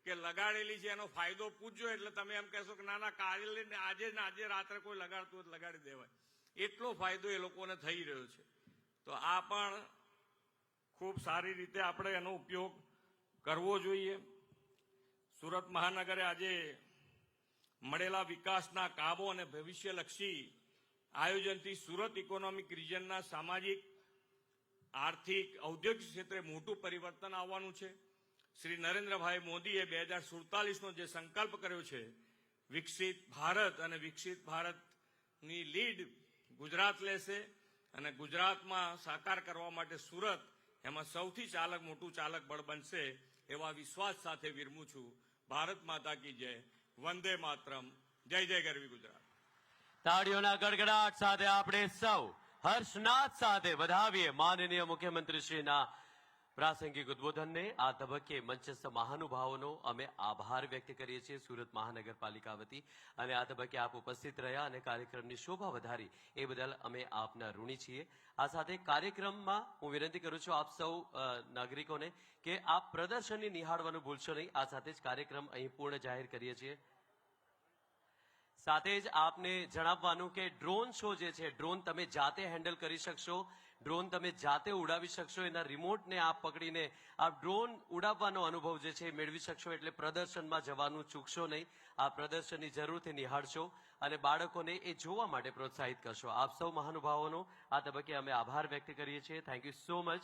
કે લગાડેલી છે, એનો ફાયદો પૂછજો એટલે તમે એમ કહેશો કે ના કાલે આજે રાત્રે કોઈ લગાડતું હોય લગાડી દેવાય. એટલો ફાયદો એ લોકોને થઈ રહ્યો છે. તો આ પણ ખૂબ સારી રીતે આપણે એનો ઉપયોગ કરવો જોઈએ. સુરત મહાનગરે આજે મળેલા વિકાસના કામો અને ભવિષ્યલક્ષી આયોજનથી સુરત ઇકોનોમિક રિજનના સામાજિક, આર્થિક, ઔદ્યોગિક ક્ષેત્રે મોટું પરિવર્તન આવવાનું છે. શ્રી નરેન્દ્રભાઈ મોદીએ 2047નો જે સંકલ્પ કર્યો છે, વિકસિત ભારત, અને વિકસિત ભારતની લીડ ગુજરાત લેશે. અને ગુજરાતમાં સાકાર કરવા માટે સુરત એમાં સૌથી મોટું ચાલક બળ બનશે એવા વિશ્વાસ સાથે વિરમું છું. ભારત માતા કી જય. વંદે માતરમ. જય જય ગરવી ગુજરાત. તાળીઓના ગડગડાટ સાથે આપણે સૌ હર્ષનાદ સાથે વધાવીએ માનનીય મુખ્યમંત્રીશ્રીના પ્રાસંગિક ઉદ્બોધનને આ તબક્કે મંચસ્થ મહાનુભાવોનો અમે આભાર વ્યક્ત કરીએ છીએ સુરત મહાનગરપાલિકા વતી, અને આ તબક્કે આપ ઉપસ્થિત રહ્યા અને કાર્યક્રમની શોભા વધારી એ બદલ અમે આપના ઋણી છીએ. આ સાથે કાર્યક્રમમાં હું વિનંતી કરું છું આપ સૌ નાગરિકોને કે આપ પ્રદર્શનને નિહાળવાનું ભૂલશો નહીં. આ સાથે જ કાર્યક્રમ અહીં પૂર્ણ જાહેર કરીએ છીએ. સાથે જ આપને જણાવવાનું કે ડ્રોન શો જે છે, ડ્રોન તમે જાતે હેન્ડલ કરી શકશો, ડ્રોન તમે જાતે ઉડાવી શકશો, એના રિમોટને આપ પકડીને આ ડ્રોન ઉડાવવાનો અનુભવ જે છે મેળવી શકશો. એટલે પ્રદર્શનમાં જવાનું ચૂકશો નહીં. આ પ્રદર્શનની જરૂરથી નિહાળશો અને બાળકોને એ જોવા માટે પ્રોત્સાહિત કરશો. આપ સૌ મહાનુભાવોનો આ તબક્કે અમે આભાર વ્યક્ત કરીએ છીએ. Thank you so much.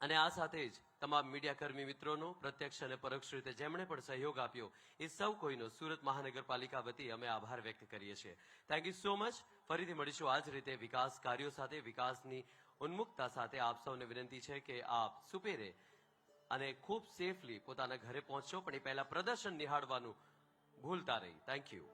અને આ સાથે જ તમામ મીડિયાકર્મી મિત્રોનો પ્રત્યક્ષ અને પરોક્ષ રીતે જેમણે પણ સહયોગ આપ્યો એ સૌ કોઈનો સુરત મહાનગરપાલિકા વતી અમે આભાર વ્યક્ત કરીએ છીએ. Thank you so much. ફરીથી મળીશું આ જ રીતે વિકાસ કાર્યો સાથે, વિકાસની ઉન્મુક્તતા સાથે. આપ સૌને વિનંતી છે કે આપ સુપેરે અને ખૂબ સેફલી પોતાના ઘરે પહોંચશો, પણ એ પહેલા પ્રદર્શન નિહાળવાનું ભૂલતા નહીં. Thank you.